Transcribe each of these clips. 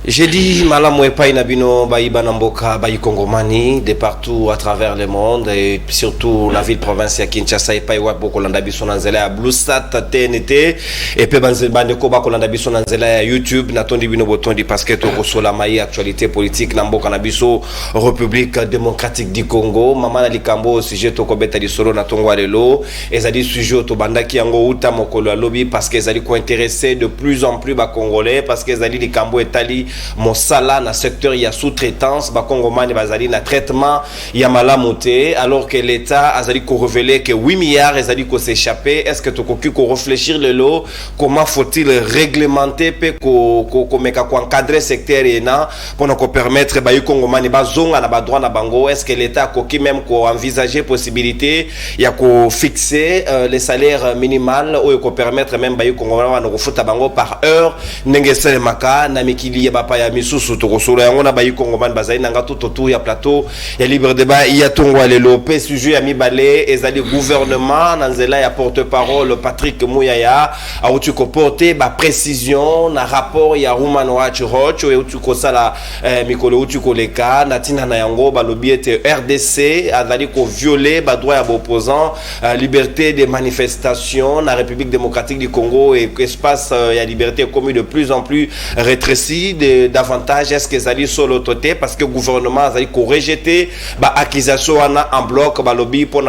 J'ai dit Malam Wepa Inabino, Baïba Namboka, Baï Kongomani, de partout à travers le monde, et surtout la ville province à Kinshasa, et Païwa Bokolanda Bisonanzela, à Bluesat, TNT, et puis Banzebandeko Bakolanda Bisonanzela, à YouTube, Natondi Bino Botondi, parce que Toko Solamaï, actualité politique, Namboka Nabiso, République démocratique du Congo, Maman Likambo, sujet Toko Beta di Solo, Natongo Alelo, et ça dit sujet Tobanda Kiango Uta Mokolo Lobby, parce qu'ils allaient intéressés de plus en plus bas Congolais, parce qu'ils allaient Likambo et Tali. Mon sala dans le secteur il y a sous-traitance bakongomani bazali na traitement il y a malamoté alors que l'état a dit qu'on révélé que 8 milliards ils a dit qu'on s'échapper. Est-ce que tu qu'on réfléchir le lot comment faut-il réglementer pe ko meka ko encadrer secteur et na pour nous permettre ba kongomani bazonga na ba droit na bango. Est-ce que l'état qui même ko envisager possibilité il y a ko fixer les salaires minimal ou ko permettre même ba kongomani na ko futa bango par heure ndengesele maka na mikili ba pa ya misusu tokosolo yango na bayi kongomani bazali nanga tout ya plateau ya libre débat ya tongwa lelo pe sujet ya mibale ezali gouvernement na nzela ya porte-parole Patrick Muyaya a uti ko porter ba précision na rapport ya Human Rights Watch et uti ko sala mikolo uti ko leka na tina na yango ba lobby ete RDC azali ko violer ba droit ya opposant liberté de manifestation na République démocratique du Congo et espace ya liberté commis de plus en plus rétréci davantage. Est-ce que ça dit sur l'autorité parce que le gouvernement a dit qu'on rejeter l'accusation en bloc lobby pour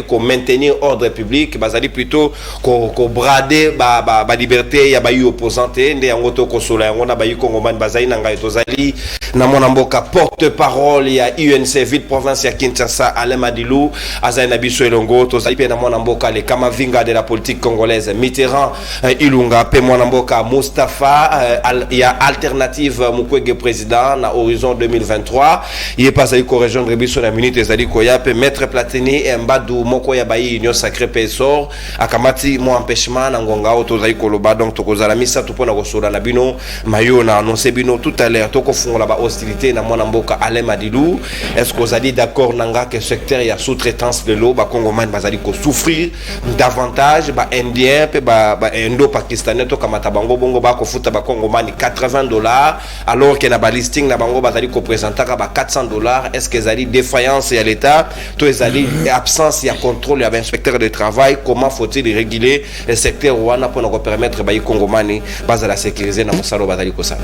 qu'on maintenir ordre public plutôt qu'on brader la liberté ya bayi opposante nde yango to kosola yango na bayi kongomani bazali na ngai tozali na mona mboka porte-parole ya UNC ville province ya Kinshasa Alain Madilou azali na biso elongo tozali pe na mona mboka le Kamavinga de la politique congolaise Mitterrand Ilunga pe mona mboka Mustafa ya alternative Mukwege président na horizon 2023 il est passé ko rejoindre biso na minute ezali ko ya pe maître Platini et Mbadou moko ya bayi union sacré pesor akamati mo empêchement na ngonga auto zali ko loba donc to kozala misa to pona ko sola na bino mayo na annoncer bino tout à l'heure to ko fungola ba hostilité na mona mboka Alain Madilou. Est-ce que vous allez d'accord nanga que secteur ya sous-traitance de l'eau ba congomani bazali ko souffrir davantage ba indien pe ba indo pakistanais to kamata bango bongo ba ko futa ba congomani $80 alors que na ba listing na bango bazali ko présenter ba $400. Est-ce que zali défaillance ya l'état to ezali absence ya contrôle ya inspecteur de travail? Comment faut-il réguler le secteur wana pour nous permettre ba congomani bazala sécuriser na mosalo bazali ko ça?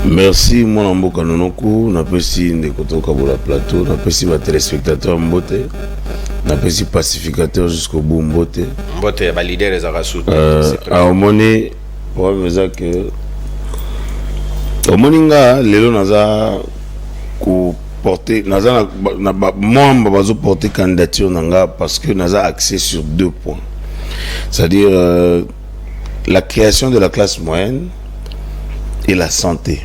Merci mon amboka nonoku na pesi ndeko toka bola plateau na pesi ba téléspectateurs mbote na pesi pacificateur jusqu'au bout mbote ba leader les arasut a omoni wa meza que omoninga lelo naza ko porter naza na membre bazo porter candidature nanga parce que naza axé sur 2 points, c'est-à-dire la création de la classe moyenne et la santé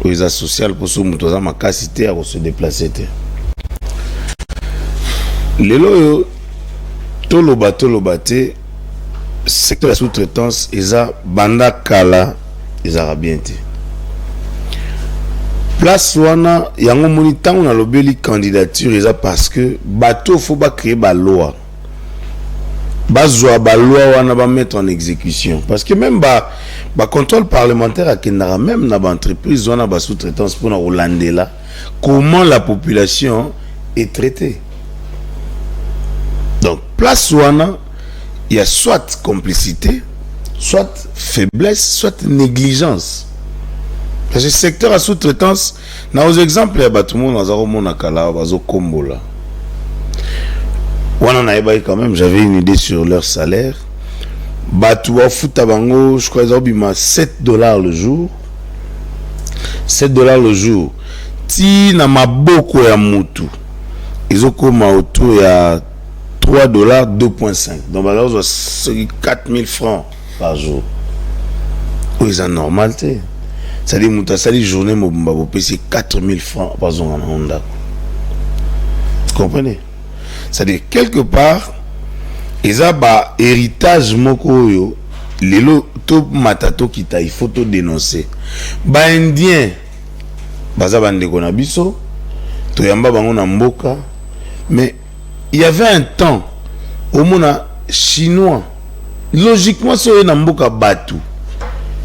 les sociales pour ceux qui ont ma capacité à se déplacer. Lelo tolobate secteur de la sous-traitance eza banda kala eza bien te place wana yango moni tango na lobeli candidature eza parce que bateau faut ba créer ba loi bazwa ba loi wana ba mettre en exécution parce que même ba contrôle parlementaire à Kendara même na ba entreprise wana ba sous-traitance pour na Rolandela comment la population est traitée. Donc place wana il y a soit complicité, soit faiblesse, soit négligence. Parce que le secteur à sous-traitance, dans aux exemples, il y a tout le monde dans Kala, Bazo Kombola. Quand même, j'avais une idée sur leur salaire. Batoua Futabango, je crois qu'ils ont $7 le jour. $7 le jour. Si na maboko ya mutu, ils ont comme autour il y a $3, 2.5. Donc, c'est 4000 francs par jour. Oui, c'est normal. C'est-à-dire que la journée, c'est 4000 francs par jour en Honda. Vous comprenez? C'est-à-dire, quelque part, ils ont un héritage, les lots matato qui il faut tout dénoncer. Ba indien, baza bande konabiso, to yamba bango na mboka, mais il y avait un temps au monde chinois. Logiquement, c'est un mboka batu.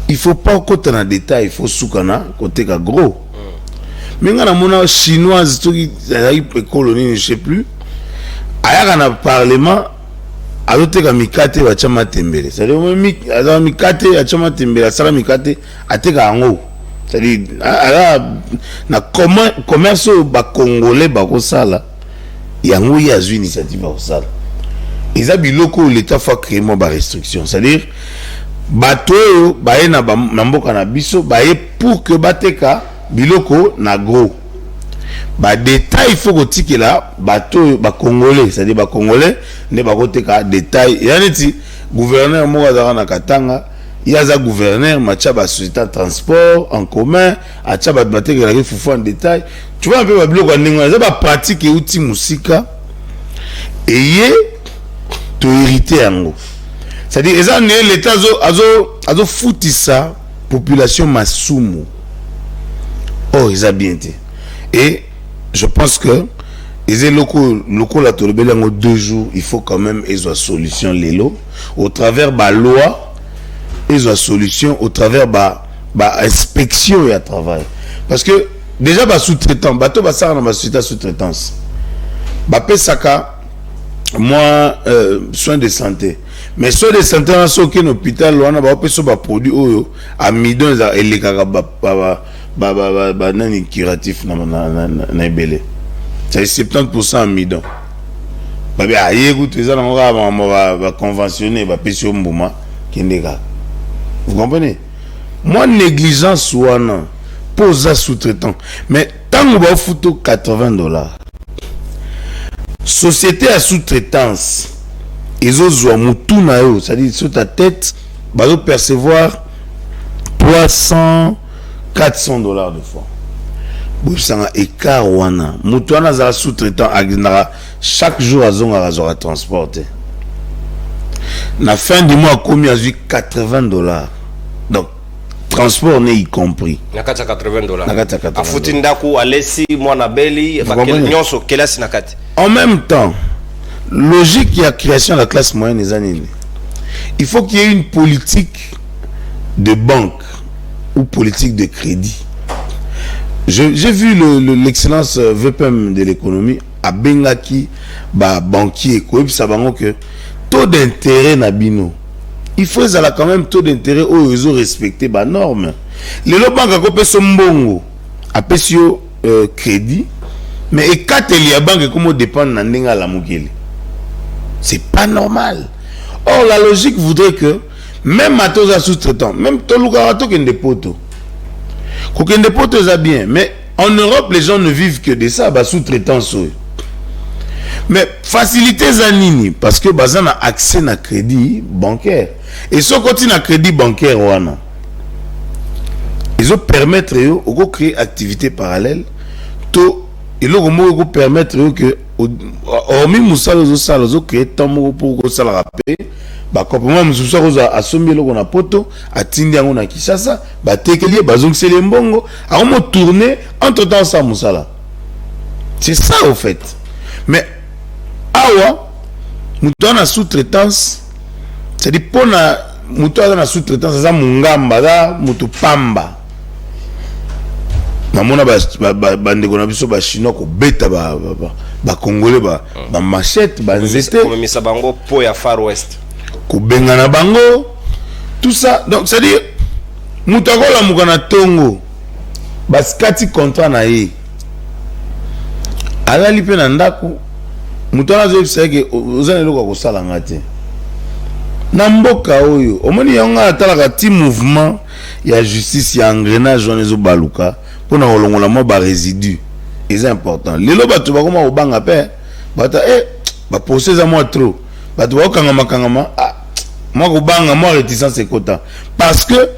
il faut pas côté dans détail, il faut soukana côté ka gros. Mais quand on a chinoise qui est colonie, je sais plus, aya na parlement alote ka mikate wa chama tembele. C'est-à-dire mikate ya chama tembele, sala mikate ateka ngo. C'est-à-dire na commerce ba congolais ba ko sala. Yango ya zui initiative ba ko sala. Ils ont biloko l'état faut créer mo ba restriction. C'est-à-dire bato baye na mboka na biso baye pour que bateka biloko na gros ba détail il faut que là bato ba congolais c'est-à-dire ba congolais ne ba koteka détail yani ti gouverneur mo azara na Katanga yaza gouverneur macha ba société de transport en commun acha ba bateka la fufu en détail tu vois un peu ba biloko ndingo za ba pratique et outil musika et to hériter yango. C'est-à-dire, l'État a foutu ça, population masumu. Oh, ils ont bien été. Et je pense que les locaux la tolobele en 2 jours, il faut quand même ils ont solution les lots au travers de la loi, ils ont solution au travers de la inspection et à travail. Parce que déjà ba sous-traitant, bateau ba ça dans ma société sous-traitance. Ba pesaka moi soins de santé. Mais soins de santé dans ce qu'un hôpital on a pas so ba produit oyo à midon za elekaka ba nani curatif na ebele. C'est 70% midon. Ba bien écoute ça on va conventionner ba pesio mbuma kindeka. Vous comprenez? Moi négligence wana pose sous-traitant. Mais tant on va foutre $80. Société à sous-traitance, ils ont c'est-à-dire sur ta tête, ils vont percevoir $300, $400 de fois. C'est un écart. Moutouana za sous-traitant, chaque jour, ils ont transporté. La fin du mois, combien ils ont $80. Donc, transport n'est y compris. Nakata $80. A futindaku alesi mwana beli nyonso kelasi nakati. En même temps, logique il y a création de la classe moyenne des années. Il faut qu'il y ait une politique de banque ou politique de crédit. J'ai vu l'excellence VPM de l'économie à Bengaki, banquier, que taux d'intérêt nabino. Il faut quand même taux d'intérêt où ils ont respecté les normes. Les banques ont fait son bongo, a crédit, mais et quand il y a banque comme dépend de la mugele. C'est pas normal. Or la logique voudrait que même à tous les sous-traitants, même tout le garato qui est des poteaux, qui des poteaux ça bien, mais en Europe les gens ne vivent que de ça, sous-traitants. Mais faciliter Zanini parce que bazan a accès à crédit bancaire et ce continue à crédit bancaire wana ils ont permettre de créer activité parallèle to ils ont permettre que hormis musala zo créer temps pour que ça la rappelle ba complètement musala a sombi loko na poto atindi yango na Kinshasa ba tekeli bazong sele mbongo a mo tourner entre temps ça musala c'est ça au fait. Mais awa mutu na sous-traitance c'est-à-dire pona mutu na sous-traitance za mungamba za mutu pamba namona bandeko na biso ba chinois ko beta ba congolais ba machette ba nzete ko misa bango po ya Far West ko benga na bango tout ça. Donc c'est-à-dire mutu akola mukana tongo baskati contrat na ye ala lipe na ndako mutana zo seke ozana loko ko sala ngate na mboka oyo omoni yanga atalaka ti mouvement ya justice ya engrenage on ezo baluka pona kolongola mo ba résidu c'est important lelo bato bakoma obanga pe bata ba procès à moi trop bato bakanga makangama moi ko banga moi réticence ekota parce que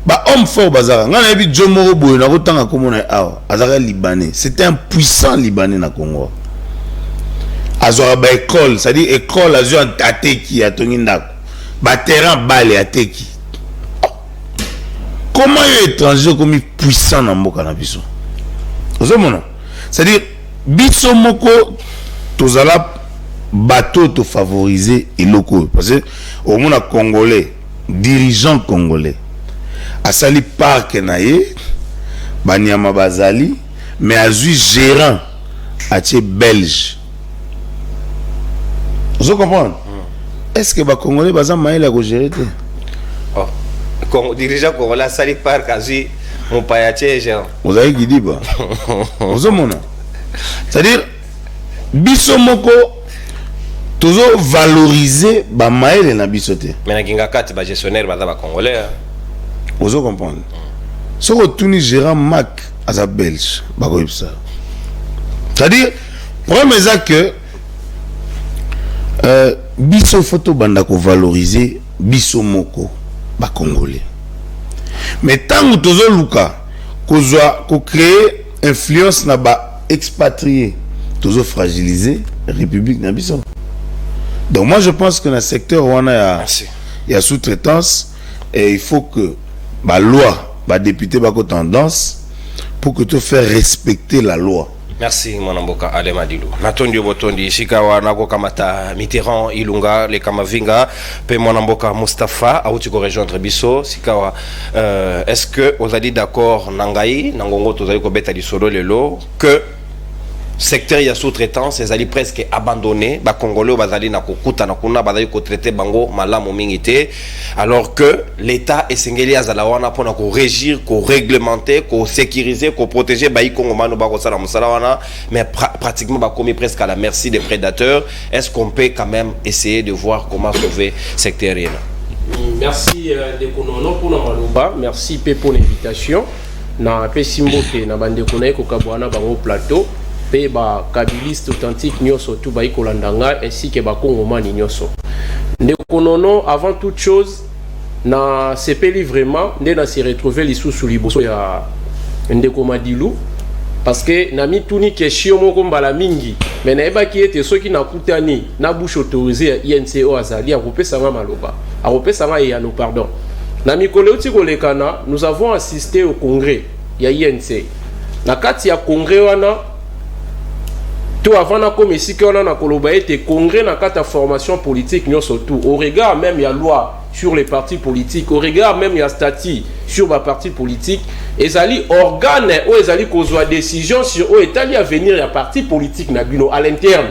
ba homme fort bazara ngana bi Jomoro boyo na kotanga komona awa azara libanais c'était un puissant libanais na Congo. Azora ba école, c'est-à-dire école azora ateki ya tongindako. Ba terrain balé ateki. Comment les étrangers comme puissant na mboka na biso? Ozomona. C'est-à-dire biso moko tozala bateau to favoriser et locaux parce que au monde congolais, dirigeants congolais. asali parc naye banyama bazali mais azui gérant atie belge. Vous comprenez? Est-ce que les Congolais baza maïla ko gérer? Oh, dirigeant congolais asali parc azui mon payatie gérant. Vous avez qui dit ba? Vous mona. C'est-à-dire biso moko toujours valoriser ba maïla na biso te. Mais na kinga kati ba gestionnaire baza ba congolais. Vous comprenez? Ce que tout ni gérant Mac à sa belge, c'est-à-dire, problème est que biso photo banda ko valoriser biso moko ba congolais. Mais tant que tozo luka ko créer influence na ba expatrié, tozo fragiliser république na biso. Donc moi je pense que dans le secteur où il y a sous-traitance et il faut que ba loi ba député ba ko tendance pour que tu fasses respecter la loi. Merci Mwanamboka Alemadilu. Natondi botondi shikawa nako kamata Mitterrand Ilunga le Kamavinga pe Mwanamboka Mustafa auti ko rejoindre biso sikawa est-ce que vous avez dit d'accord nangai nangongo tozali ko beta lisolo lelo que secteur ya sous-traitance ezali presque abandonné ba congolais bazali na kokuta na kuna bazali ko traiter bango malamu mingité alors que l'état esengeli azala wana pona ko régir ko réglementer ko sécuriser ko protéger ba ikongomano ba ko sala musala wana mais pratiquement ba commis presque à la merci des prédateurs. Est-ce qu'on peut quand même essayer de voir comment sauver secteur là? Merci Dekonono pour la merci pour l'invitation na pesimbote na bande konaye ko kabwana bango plateau pe ba kabiliste authentique nyoso tout ba ikolandanga ainsi que ba kongomani nyoso Ndekonono avant toute chose na sepeli vraiment nde na se retrouver lisusu liboso ya Ndekomadilu parce que na mituni question moko mbala mingi mais na eba ki ete soki na kutani na bouche autorisée ya INCO azali a kopesa nga maloba a kopesa nga ya no pardon na mikolo uti kolekana nous avons assisté au congrès ya INC na kati ya congrès wana tout avant na comme ici qu'on a na koloba été congrès na kata formation politique nyo surtout au regard même il y a loi sur les partis politiques au regard même il y a statut sur ma parti politique ezali organe ou ezali kozwa décision sur o état à venir ya parti politique na bino à l'interne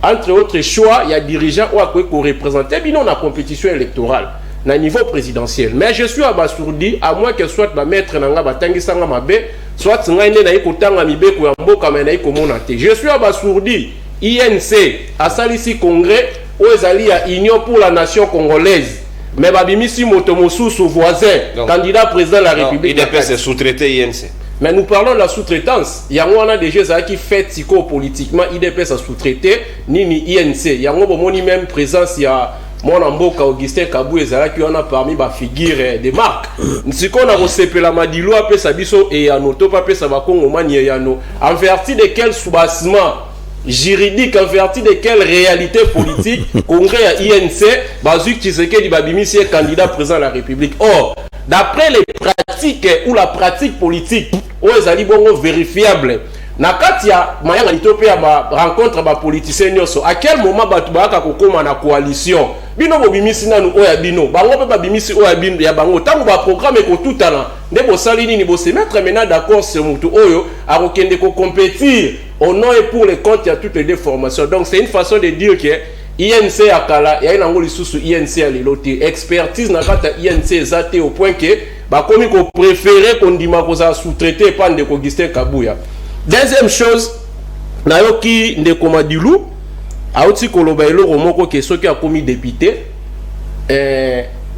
entre autres choix il y a dirigeant ou à ko représenter bino na compétition électorale na niveau présidentiel mais je suis abasourdi à moins que soit ba maître nanga batangisa nga mabe soit ngaine na ikotanga mibeko ya mboka mais na ikomona te je suis abasourdi INC a salisi congrès ou ezali ya union pour la nation congolaise mais babimisi moto mosusu voisin donc, candidat président de la République IDPS c'est sous-traité INC mais nous parlons de la sous-traitance yango wana déjà ça qui fait psycho politiquement IDPS a sous-traité nini INC yango bomoni même présence ya Mwanamboka Augustin Kabou ezalaki wana parmi ba figure de marque nsiko na kosepela Madilu apesa biso et ya noto pa pesa ba kongomani ya no en vertu de quel soubassement juridique en vertu de quelle réalité politique congrès à INC Bazouk Tshisekedi babimisi est candidat président de la République. Or d'après les pratiques ou la pratique politique où ezali bongo vérifiable na kati ya mayanga litope ya ba rencontre ba politiciens nyoso à quel moment batu ba kokoma na coalition bino bobimisi nanu oya bino bango pe babimisi oya bino ya bango tango ba programme ko tutana nde bo sali nini bo se mettre maintenant d'accord sur mutu oyo a kokende ko compétir au nom et pour les comptes il y a toutes les deux formations donc c'est une façon de dire que INC akala ya ina ngoli susu INC ya leloti expertise na kata INC zate au point que ba komi ko préférer qu'on dima ko za sous-traiter pas de Augustin Kabouya. Deuxième chose, nayoki Ndekomadilu auti koloba eloko moko ke soki a commis député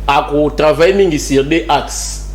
a ko travailler mingi sur des axes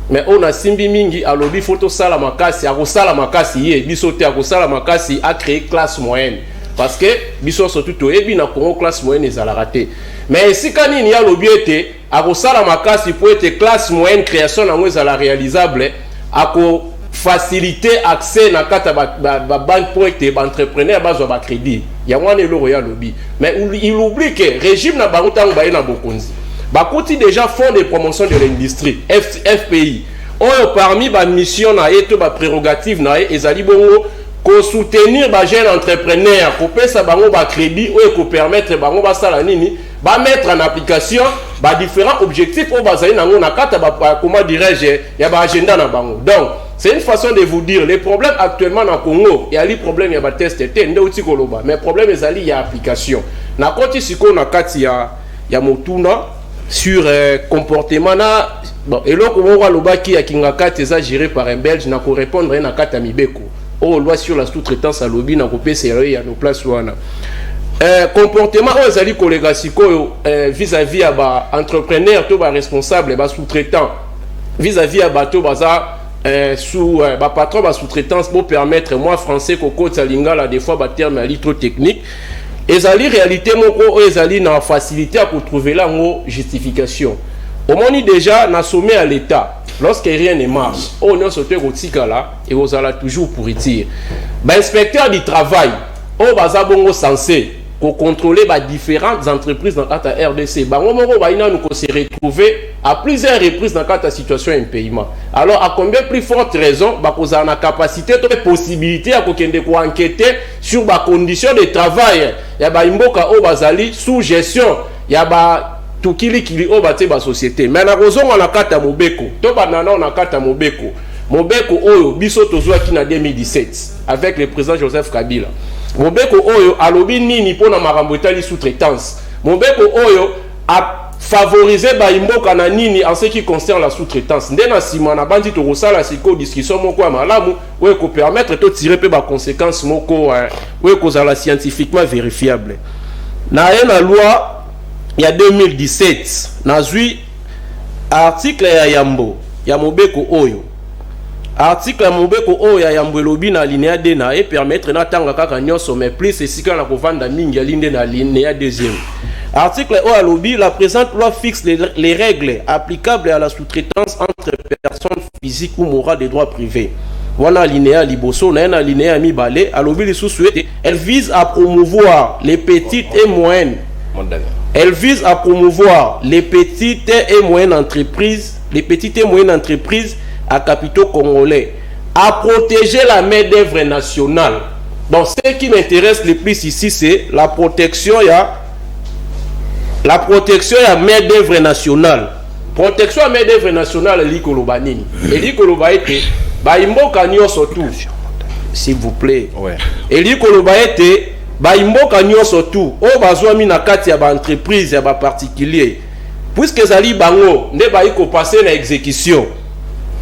mais on a simbi mingi a lobby photo sala makasi a ko sala makasi ye biso te a ko sala makasi a créer classe moyenne parce que biso surtout to ebi na Congo classe moyenne ezala raté mais si kanini ya lobby ete a ko sala makasi pour être classe moyenne création na ezala réalisable a ko faciliter accès na kata ba banque pour être entrepreneur bazo ba crédit ya wana le royal lobby mais il oublie que régime na barutango ba na bokonzi ba koti déjà fonds de promotion de l'industrie FPI oyo parmi ba mission na eto ba prérogative na ezali bongo ko soutenir ba jeune entrepreneur ko pesa bango ba crédit oyo ko permettre bango ba sala nini ba mettre en application ba différents objectifs au bazali nango na kata ba comment dirais-je ya ba agenda na bango. Donc c'est une façon de vous dire les problèmes actuellement dans Congo, il y a les problèmes, il y a des tests, mais le problème est qu'il y a application. Na koti siko na kati ya motuna sur comportement na bon et là comment on loba qui a kingakati ça géré par un belge na ko répondre na kata mibeko. Oh loi sur la sous-traitance à lobby na ko PCRE ya no place wana. Comportement aux ali collègues siko vis-à-vis à ba entrepreneur to ba responsable ba sous-traitant vis-à-vis à bateau baza sous patron ba sous-traitance pour permettre moi français koko tsalinga là des fois ba terme ali trop technique et ali réalité moko ezali na facilité à trouver là ngo justification au moins déjà na sommet à l'état lorsque rien ne marche on est sauté rotika là et vous allez toujours pour dire ba inspecteur du travail on baza bongo censé pour contrôler différentes entreprises dans la RDC. Nous se retrouver à plusieurs reprises dans la situation d'impayement. Alors, à combien plus forte raison, nous avons la capacité, la possibilité de enquêter sur les conditions de travail. Il y a des sous gestion. Il y a tout qui est la société. Mais la raison, on a kata Mobeko. Tout banana, on a kata Mobeko. Mobeko, oyo, biso tozoa ki na 2017 avec le président Joseph Kabila. Mobeko oyo alobi nini pona makambo etali sous-traitance. Mobeko oyo a favorisé ba imboka na nini en ce qui concerne la sous-traitance. Ndena sima na bandi to kosala siko discussion moko malamu oyo ko permettre to tirer pe ba conséquences moko oyo ko zala scientifiquement vérifiable. Na na loi il y a 2017 na zui article ya Yambo ya Mobeko oyo article ya Mobeko oyo ya Yambelobi na linéa D na et permettre na tanga kaka nyonso mais plus c'est si kana kovanda mingi ya linde na linéa deuxième. Article oyo alobi la présente loi fixe les règles applicables à la sous-traitance entre personnes physiques ou morales des droits privés. Voilà linéa liboso na linéa mibale alobi li sous-souhaité elle vise à promouvoir les petites et moyennes. Elle vise à promouvoir les petites et moyennes entreprises, à capitaux congolais, à protéger la main-d'œuvre nationale. Donc, ce qui m'intéresse le plus ici, c'est la protection à main-d'œuvre nationale. Protection à main-d'œuvre nationale, l'Ikolobanini. Et l'Ikolobaïté, Baimboka surtout, s'il vous plaît. Ouais. Et l'Ikolobaïté, Baimboka surtout, au bazouami na kati ya ba entreprise ya ba particulier. Puisque Zali Bango, ne baïko passer l'exécution.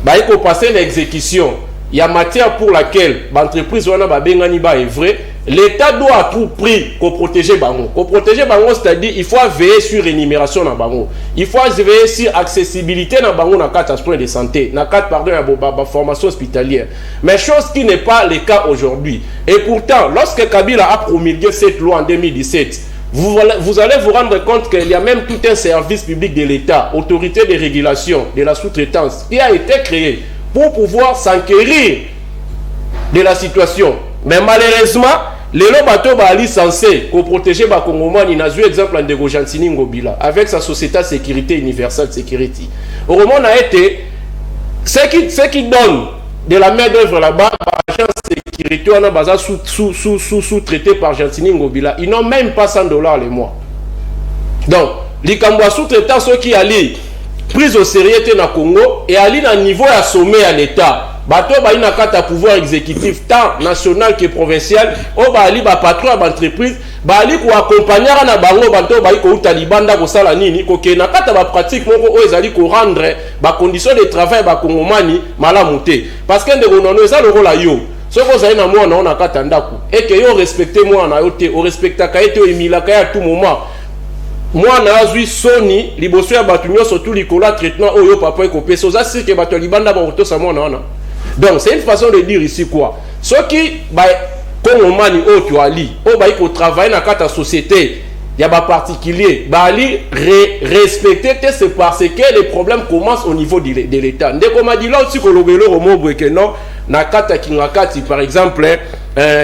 Baïko passer l'exécution. Il y a matière pour laquelle l'entreprise wana ba bengani ba est vrai. L'État doit à tout prix protéger Bango. Protéger Bango, c'est-à-dire il faut veiller sur l'énumération dans Bango. Il faut veiller sur l'accessibilité dans Bango dans 4 soins de santé, dans 4 pardon la formation hospitalière. Mais chose qui n'est pas le cas aujourd'hui. Et pourtant, lorsque Kabila a promulgué cette loi en 2017, vous allez vous rendre compte qu'il y a même tout un service public de l'État, autorité de régulation de la sous-traitance, qui a été créé pour pouvoir s'enquérir de la situation. Mais malheureusement, les bateaux sont censés protéger les Congolais. Il a eu exemple de Gojantini Ngobila avec sa société sécurité universelle security. Au moment où on a été, ce qui donne de la main-d'œuvre là-bas, l'agence sécurité, on a sous-traité par Gentini Ngobila. Ils n'ont même pas $100 le mois. Donc, les Cambouas sous-traitants, ceux qui allaient pris au sérieux dans le Congo et allaient à niveau à sommet à l'État. Bateau ba ina kata pouvoir exécutif tant national que provincial o ba ali ba patron d'entreprise ba ali ko accompagner na bango bateau ba iko utalibanda ko sala nini ko ke na kata ba pratique moko o ezali ko rendre ba conditions de travail ba kongomani malamu te parce que ndeko nono eza le rôle yo so ko zali na mwana ona kata ndaku et que yo respecter mwana yo te o respecta ka ete o emilaka ya tout moment mwana azui soni liboso ya batu nyo surtout likola traitement oyo papa ko peso za sike bato libanda ba otosa mwana wana. Donc c'est une façon de dire ici quoi. Ceux qui, comme on mani au tu ali, au baïko travailler dans la société, il y a des particuliers, bali respecter, c'est parce que les problèmes commencent au niveau de l'État. Dès qu'on m'a dit là aussi que le que non, na kata kingakati par exemple,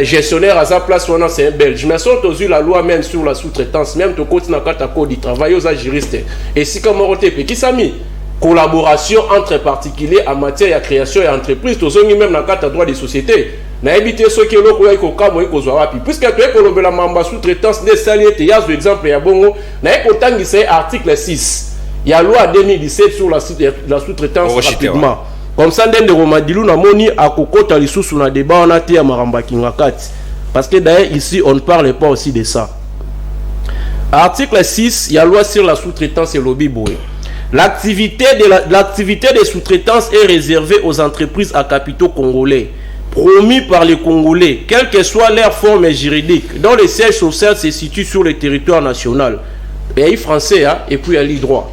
gestionnaire à sa place c'est un Belge. Mais sont aussi la loi même sur la sous-traitance, même to côté na kata code du travail aux juristes. Et si comme on qui s'est mis collaboration entre particuliers en matière de création et entreprise, tous ceux même dans le cadre de droit des sociétés. Na éviter ceux qui ont eu puisque tu es colombé la mamba sous-traitance des saliers, il y a l'exemple, il y a bon, na écoutant article 6. Il y a loi 2017 sur la sous-traitance rapidement. Comme ça, Ndende Romadilou n'a moni à kokota lisusu na débat on a été à Maramba Kingakati. Parce que d'ailleurs ici on ne parle pas aussi de ça. Article 6, il y a loi sur la sous-traitance et lobby boy. L'activité des sous-traitances est réservée aux entreprises à capitaux congolais, promis par les Congolais, quelle que soit leur forme juridique, dont le siège social se situe sur le territoire national, pays français, hein, et puis à l'île-droit.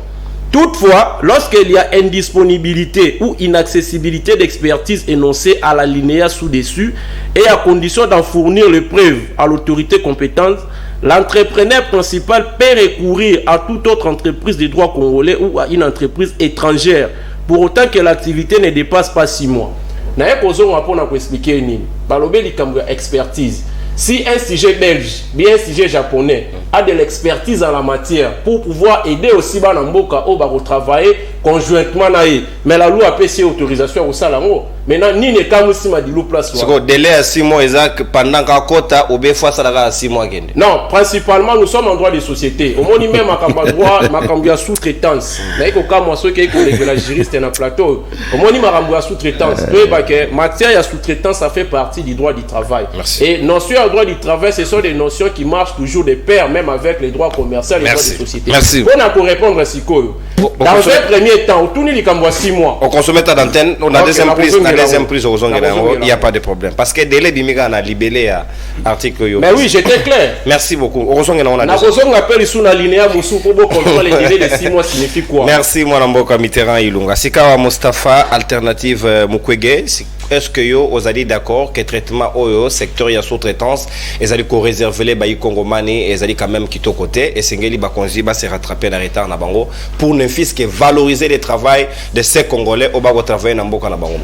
Toutefois, lorsqu'il y a indisponibilité ou inaccessibilité d'expertise énoncée à l'alinéa sous-dessus et à condition d'en fournir les preuves à l'autorité compétente, l'entrepreneur principal peut recourir à toute autre entreprise de droit congolais ou à une entreprise étrangère, pour autant que l'activité ne dépasse pas 6 mois. Je vais expliquer une expertise. Si un sujet belge, bien un sujet japonais, a de l'expertise en la matière pour pouvoir aider aussi Banamboka au travailler conjointement, mais la loi a PC autorisation au salamon. Maintenant, ni ne kamu si madilou place. C'est quoi délai à 6 mois exact pendant qu'à quota ou bien fois ça à 6 mois. Non, principalement nous sommes en droit de société. Au moins même à droit, ma sous-traitance. Mais au cas moi ceux qui sont les juristes dans plateau, au moins ma sous-traitance. Matière à sous-traitance ça fait partie du droit du travail. Merci. Et notion du droit du travail, ce sont des notions qui marchent toujours de pair, même avec les droits commerciaux et les droits de société. Merci. Pour répondre à Siko, dans un premier temps, tout n'est qu'en 6 mois. On consomme ta d'antenne, on a deuxième prise aux zones, il n'y a pas de problème. Parce que délai bimiga on a libellé à article. Mais oui, j'étais clair. Merci beaucoup. On a on appelle sous la linéa Moussou pour contrôler les délais de 6 mois signifie quoi? Merci moi Namboka Mitterrand Ilunga. Sikawa Mustafa alternative Mukwege. Est-ce que yo osali d'accord que traitement au secteur ya sous-traitance et allez ko réserver les bayi congomani et allez quand même quitter côté et sengeli ba konji ba se rattraper la retard na bango pour ne fils que valoriser le travail de ces congolais au bas travailler na mboka na bango.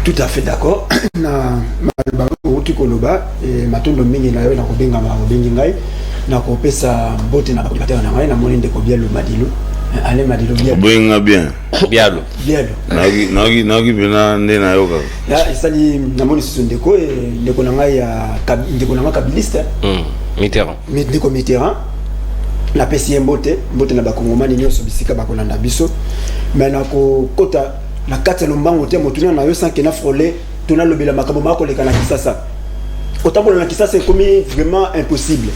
Tout à fait d'accord. Na malbango tikoloba et matondo mingi na yo na kobenga ma kobengi ngai na kopesa mbote na bakipata na ngai na monende ko bialo madilu. Allez madilu bialo. Bien. Bialo. Bialo. Nagi bina nde na yoka. Ya isali na moni sundeko e ndeko na ngai ya ndeko na kabiliste. Mitterrand. Ndeko Mitterrand. La pesi mbote na bakongomani nyoso bisika bakolanda biso. Mais na ko kota na kati lombango te motuna na yo sanke na frôler tona lobela makambo mako leka na Kisasa. Autant na Kisasa c'est comme vraiment impossible.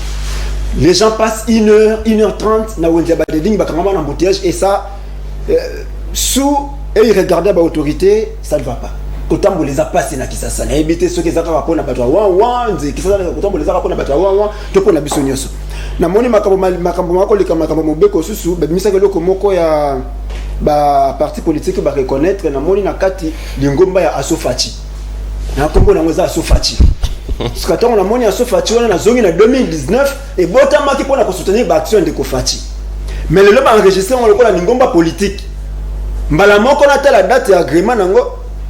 Les gens passent 1h30 na Wendiaba de Ding bakangama na embouteillage et ça sous et ils regardaient à l'autorité, ça ne va pas. Autant les a passé na Kisasa. Na éviter ceux qui za rapport na batwa wa Kisasa autant les a rapport na batwa wa to pona bisonyoso. Na moni makambo mako leka makambo mobeko susu ba misaka loko moko ya ba parti politique ba reconnaître na moni na kati lingomba ya Asofati. Na kombo na ngoza Asofati. Parce que on a moni Asofati on a zongi na 2019 et botama ki pona ko soutenir ba action de Kofati. Mais le ba enregistré on le ko la lingomba politique. Mbala moko na la date ya agrément nango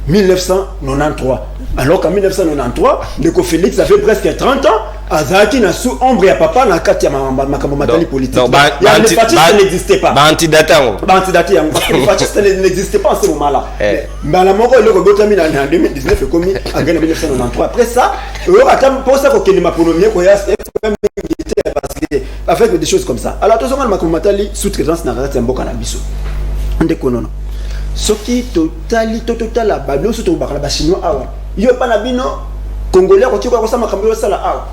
1993. Alors qu'en 1993, Ndeko Félix a fait presque 30 ans. Azaki na sous ombre ya papa na kati ya makambo matali politique. Le fascisme n'existait pas. Antidata. Le fascisme n'existait pas en ce moment-là. Mais la mort le rebotami en 2019 et commis en 1993. Après ça, pour ça que ma premier parce que avec des choses comme ça. Alors tout ça makambo matali sous-traitance na kati ya mboka na biso. Ndeko nono. Soki total la bablo surtout bakala ba chinois awa. Yo pa na bino congolais ko tiko ko sama makambo yo sala awa.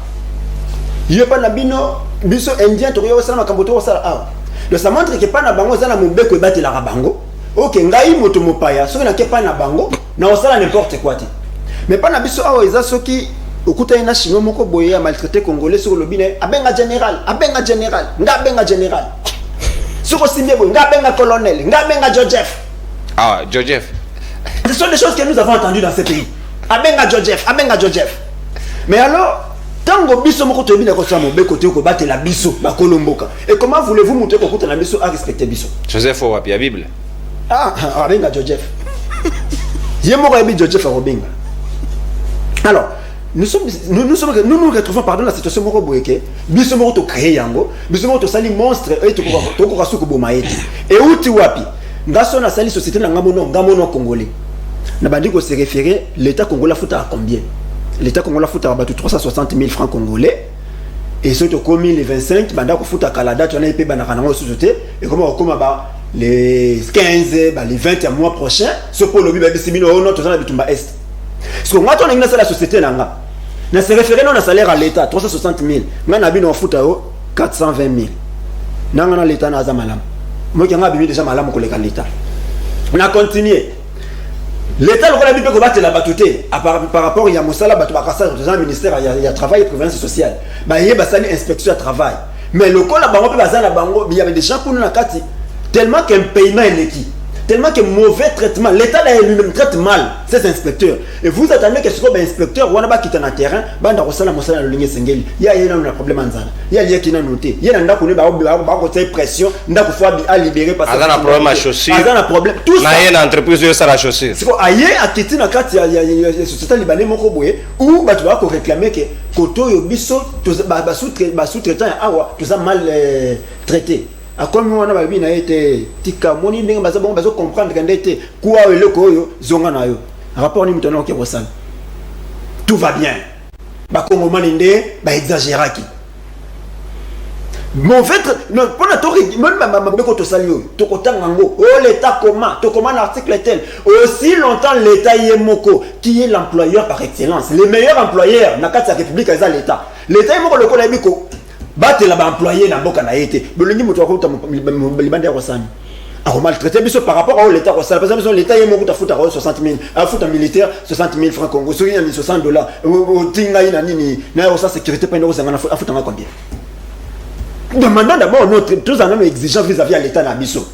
Yo pa na bino biso indien to yo sala makambo to sala awa. Le ça montre que pa na bango za na mobeko ebate la bango. OK ngai moto mopaya soki na ke pa na bango na osala n'importe quoi te. Mais pa na biso awa eza soki okuta ina chinois moko boye a maltraité congolais sur le bine abenga général nga benga général. Soko simbe boye nga benga colonel nga benga Joseph. Ah, Joseph. Ce sont des choses que nous avons entendues dans ce pays. Abenga Joseph. Mais alors, tango biso moko to bina ko sa mobe côté ko battre la biso ba kolomboka. Et comment voulez-vous montrer ko kuta la biso à respecter biso? Joseph wa pia Bible. Abenga Joseph. Yemo ko bi Joseph Robenga. Alors, nous nous retrouvons pardon la situation moko boyeke. Biso moko to créer yango, biso moko to sali monstre et to ko kasuko bomaeti. Et uti wapi? Ngaso na sali société na ngamono congolais. Na bandi ko se référer l'état congolais futa à combien? L'état congolais futa à 360 000 francs congolais. et surtout comme les 25 banda ko futa kala date on a épé bana kana société et comment les 15 les 20 mois prochains ce pour le biba simino on to za bitumba est parce que moi on a la société nanga na se référer non na salaire à l'état 360 000 ngana bino futa 420 000 nanga na l'état na za malam moi qui nga bibi déjà malam ko le l'état on a continué. L'État a dit que la batute par rapport à Moussala, le ministère il y a travail et prévoyance sociale. Il y a une inspection à travail. Mais le col il y avait des gens pour nous tellement qu'un paiement est équilibré. Tellement que mauvais traitement, l'État lui-même traite mal ces inspecteurs. Et vous attendez que ce soit un inspecteur, ou on a quitté le terrain, il y a un problème. Il y a qui n'a noté. Il y a un pression, il y a à libérer parce que il y a un problème à chaussure. Il y a un problème. Tout ça. Il y a une entreprise qui a la chaussure. C'est quoi? Il y a quitté la carte, il y a une société libanaise où tu vas réclamer que Koto Yobiso, sous-traitant, tout mal traité. A comme on a bien été tika moni ndenge baza bon bazo comprendre quand était quoi le koyo zonga na yo rapport ni mutano ke bosala tout va bien ba kongo maninde ba exagéraki mon fait non pour la torre même ma beko to salio to kotanga ngo oh l'état comment to comment l'article tel aussi longtemps l'état yemoko qui est l'employeur par excellence les meilleurs employeurs na kati ya république à l'état yemoko le ko na biko battre la employé na mboka na été bolingi mutu akuta libande ya kosani a maltraité biso par rapport à l'état ko sala parce que l'état yemo kuta futa 60 000 a futa militaire 60 000 francs Congo so yini $60 o tinga ina nini na yo sa sécurité pas ndo zanga a futa combien demandons d'abord notre tous en même exigeant vis-à-vis à l'état na biso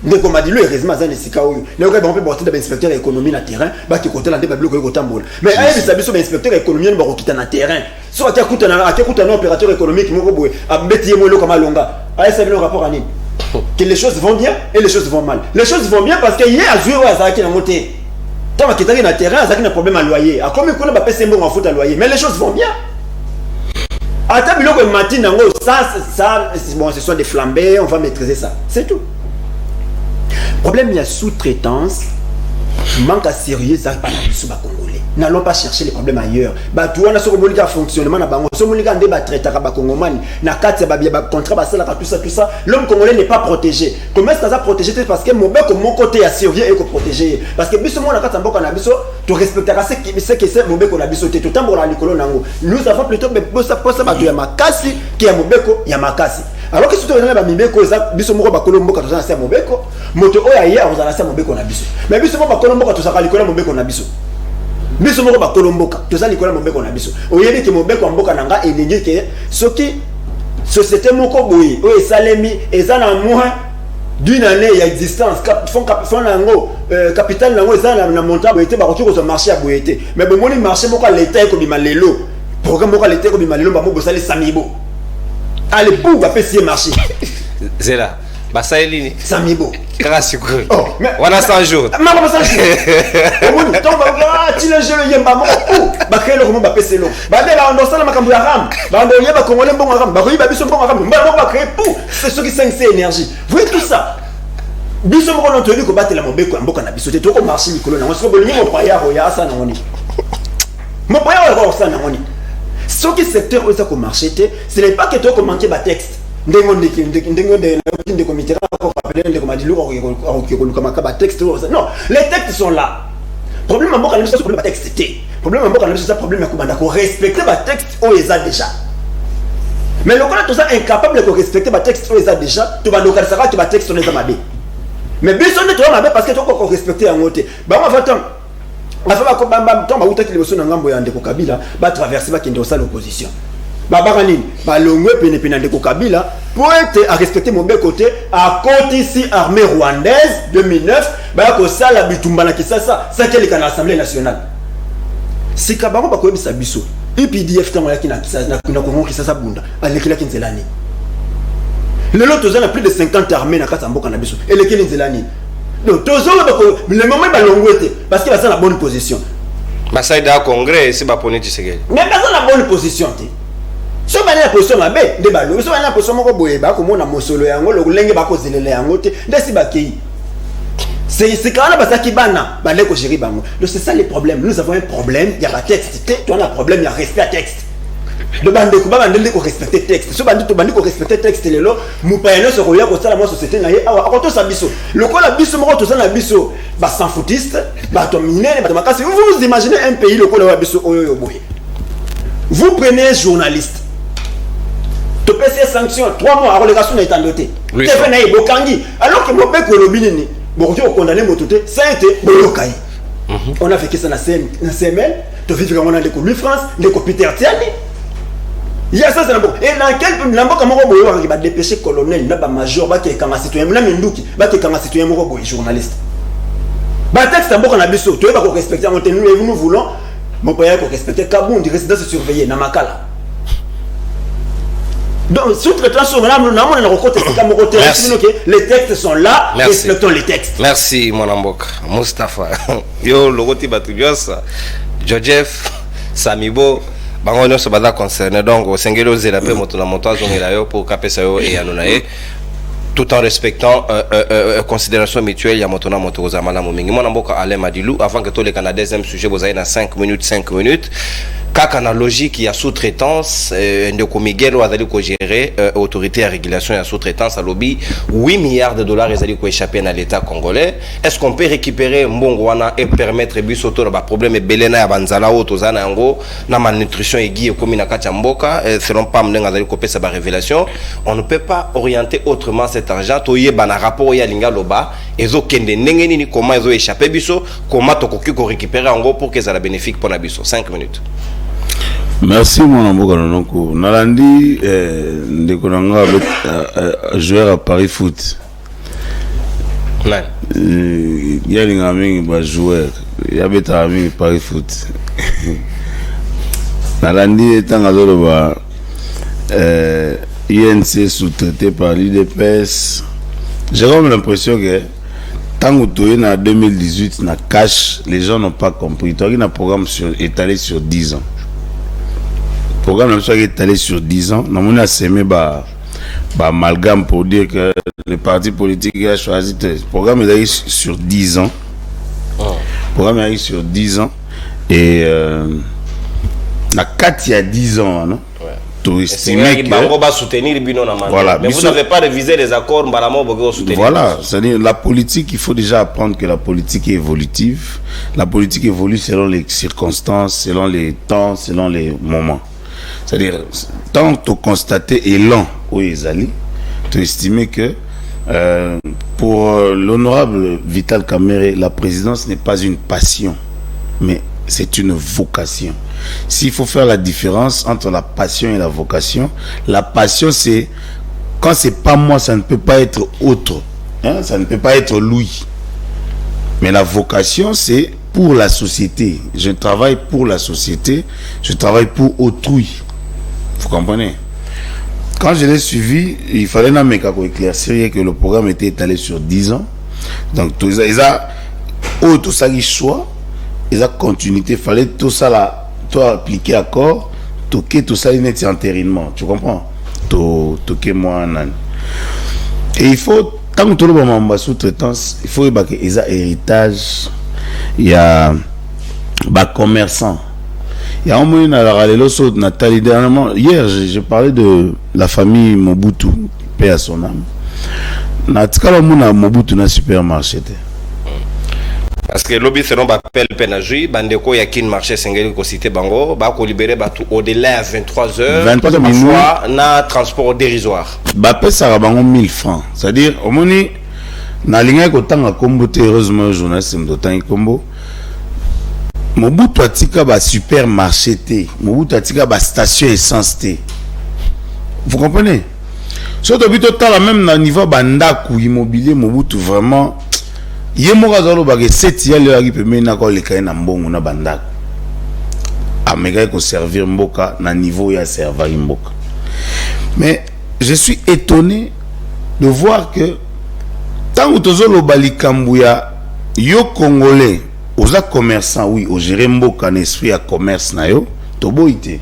ndeko madi le heureusement za nesika oyo ne ko ba porter de inspecteur économie na terrain ba ki côté la ndeba bloc ko tambola mais ayi biso inspecteur économie ba ko kita na terrain so akakuta na opérateur économique moko boye abeti yemo lo kama longa ayi ça le rapport à nini que les choses vont bien et les choses vont mal. Les choses vont bien parce qu'il y a à jouer à Zaki na monté tant que tu es na terrain Zaki na problème à loyer a comme qu'on ba pèse bon en foot à loyer mais les choses vont bien. Ata biloko matin nango ça bon ce sont des flambés on va maîtriser ça c'est tout. Problème il y a sous-traitance manque à sérieux ça pas na congolais n'allons pas chercher les problèmes ailleurs ba tu on a ce que fonctionnement na bango so monika ndé ba traiter ba congomani na kati ba bien ba contrat ba ça tout ça l'homme congolais n'est pas protégé comment est-ce que ça protégé parce que mon côté a surveiller et ko protéger parce que biso mo na kati mboka na biso tu respectera ce que c'est mobeko na biso te tout tambo la likolo nango nous avons plutôt posa ba tu ya makasi qui ya mobeko ya makasi alors que si tu regardes ba mibeko za biso moko ba kolombo ka tozana sa mobeko moto oya hier ozana sa mobeko na biso mais biso mo ba kolombo ka tozaka likolo mobeko na biso biso moko ba kolomboka tozali likolo mobeko na biso oyebi ke mobeko mboka nanga elingi ke soki société moko boye o esalemi ezana moins d'une année ya existence fond nango capital nango ezana na montant boyete ba retour au marché à boyete mais bon moni marché moko l'état ko bima lelo programme moko l'état ko bima lelo ba mo bosali samibo allez pour ba pesier marché zela basaeli samibo kaka sikuri oh mais wana 100 jours mama 100 jours omoni to ba ti le jeu yemba moko ba kelo ko ba peselo ba de la ndosala makambo ya ram ba ndo yeba congolais mbongo ram ba ko yiba biso mbongo ram ba ba créer pour c'est ce qui 5C énergie vous voyez tout ça biso moko non toyebi ko batela mobeko ya mboka na biso te to ko marché likolo na ngo bolingi mo paya ho ya asa na ngoni mo paya ho asa na ngoni ce qui secteur où ça ko marché te ce n'est pas que to ko manquer ba texte ndengo de comité non les textes sont là problème en c'est le problème texte problème en c'est problème à respecter les textes où ils ont déjà mais le cas tout ça incapable de respecter les textes où ils ont déjà tu vas localiser tu vas texte les amabé mais besoin de toi parce que tu dois respecter en côté bah on va attendre on va pas tant ba utaki liboso na ngambo ya ndeko Kabila ba traverser ba kende osala opposition Baba nini balongwe pene ndeko Kabila pour être à respecter mon côté à côté ici armée rwandaise 2009 ba ko sala bitumba na Kisasa ça quel est l'Assemblée nationale c'est kabango ba ko bisa biso UPDF tango yaki na Kisasa na Congo Kisasa bunda alekila kinzelani lelo tozana plus de 50 armées na kata mboka na biso elekeli nzelani donc tozolo ba ko le moment balongwe parce qu'il va dans la bonne position basaida congrès c'est ba poni Tshisekedi mais dans la bonne position so bana la position mabe de balo so bana la position moko boye ba ko mona mosolo yango lo lenge ba ko zelela yango te ndesi ba kei c'est quand même ça qui bana ba le ko gérer bango donc c'est ça les problèmes nous avons un problème il y a un texte tu as un problème il y a respect à texte Le bandeko bandele ko respecter texte. Ce bandito bandiko respecter texte lelo, mupayano so koya ko sala mo société na ye awa akoto sa biso. Le ko la biso mo to sa na biso ba sans foutiste, ba to minene, ba makasi. Vous imaginez un pays le ko la biso oyo boye. Vous prenez un journaliste. Tu payes ces sanctions 3 mois à relégation na étandoté. Tu fais na bokangi alors que mo pe ko lobinini. Bon tu condamner mototé, ça a été bolokai. On a fait que ça na CML, tu vivre comme on a des Louis France, des Peter Tiani. Il y a ça, c'est la et dans quel n'importe comment on va dépêcher colonel, n'a pas major, bah qui est comme un citoyen, n'a même d'où bah qui est comme un citoyen, journaliste. Bah texte d'abord on a besoin, tu vas respecter, nous voulons, mon père pour respecter Kaboun, du résidence surveillée, Namakala. Donc sous-traitance, les textes sont là, respectons les textes. Merci mon Amboka, Mustafa, yo logoti batuliosa, Joseph, Samibo. Bango nyonso bada concerné donc sengelo zela pe moto na monto azongela yo pour kapesa yo et anonae tout en respectant considération mutuelle ya moto na moto kozamala momingi mona mboka Alain Madilou avant que tous les Canadiens deuxième sujet bozaï na 5 minutes kaka na logique ya sous-traitance ndeko Miguel azali ko gérer autorité à régulation ya sous-traitance à lobby 8 milliards de dollars ezali ko échapper na l'état congolais. Est-ce qu'on peut récupérer mbongo wana et permettre bisoto na ba problème belena ya banzala o tozana yango na malnutrition egi ekomi na kati ya mboka selon pam ndenga azali ko pesa ba révélation on ne peut pas orienter autrement cet argent toyeba na rapport ya linga loba ezo kende ndenge nini comment ezo échapper biso comment tokoki ko récupérer yango pour que ça la bénéfique pour na biso 5 minutes. Merci mon amour Nonoko. Nalandi ndeko nanga joueur à Paris Foot. Ouais. Ya linga mingi ba joueur. Ya beta mingi Paris Foot. Nalandi etanga zolo ba INC sous-traité par l'IDPS. J'ai comme l'impression que tant que en 2018 na cash, les gens n'ont pas compris. Toi qui un programme étalé sur 10 ans. Le programme est étalé sur 10 ans. Nous avons semé amalgame pour dire que le parti politique a choisi. Le programme est sur 10 ans. Le programme est sur 10 ans. Et la 4 il y a 10 ans, non? Voilà. Mais vous n'avez pas révisé les accords. Voilà, c'est-à-dire la politique, il faut déjà apprendre que la politique est évolutive. La politique évolue selon les circonstances, selon les temps, selon les moments. C'est-à-dire, tant que tu constates élan au Ezali, tu estimes que pour l'honorable Vital Kamerhe, la présidence n'est pas une passion, mais c'est une vocation. S'il faut faire la différence entre la passion et la vocation, la passion c'est quand c'est pas moi, ça ne peut pas être autre, hein? Ça ne peut pas être Louis. Mais la vocation c'est pour la société. Je travaille pour la société, je travaille pour autrui. Vous comprenez? Quand je l'ai suivi, il fallait éclaircir que le programme était étalé sur 10 ans. Donc tout ça qui choix, ils ont continuité, il fallait tout ça là. Toi appliquer accord, tout ça il est entérinement, tu comprends? Toquer moi nan. Et il faut tant que tout le monde sous-traitance, il faut que les héritage, il y a des commerçants. Il y a un moment Nathalie dernièrement hier j'ai parlé de la famille Mobutu, paix à son âme. Natikala mona Mobutu na supermarché. Parce que lobby selon appel pénagui bandeko yakin marché sengeli ko cité bango ba ko libérer batu au-delà à 23h 23 minutes na transport dérisoire ba pesa bango 1000 francs, c'est-à-dire au moni na linga ko tanga kombo te heureusement journaliste m'dotan kombo Mobutu atika ba supermarché te, Mobutu atika ba station essence te. Vous comprenez? Surtout bito tala même na niveau bandaku immobilier Mobutu vraiment yemoka zalo ba ke setia le aki peme na ko le kai na mbongo na bandako ameka ko servir mboka na niveau ya servir mboka. Mais je suis étonné de voir que tant que tozolo balikambu ya yo congolais oza commerçant oui au gérer mboka na esprit ya commerce na yo to boité.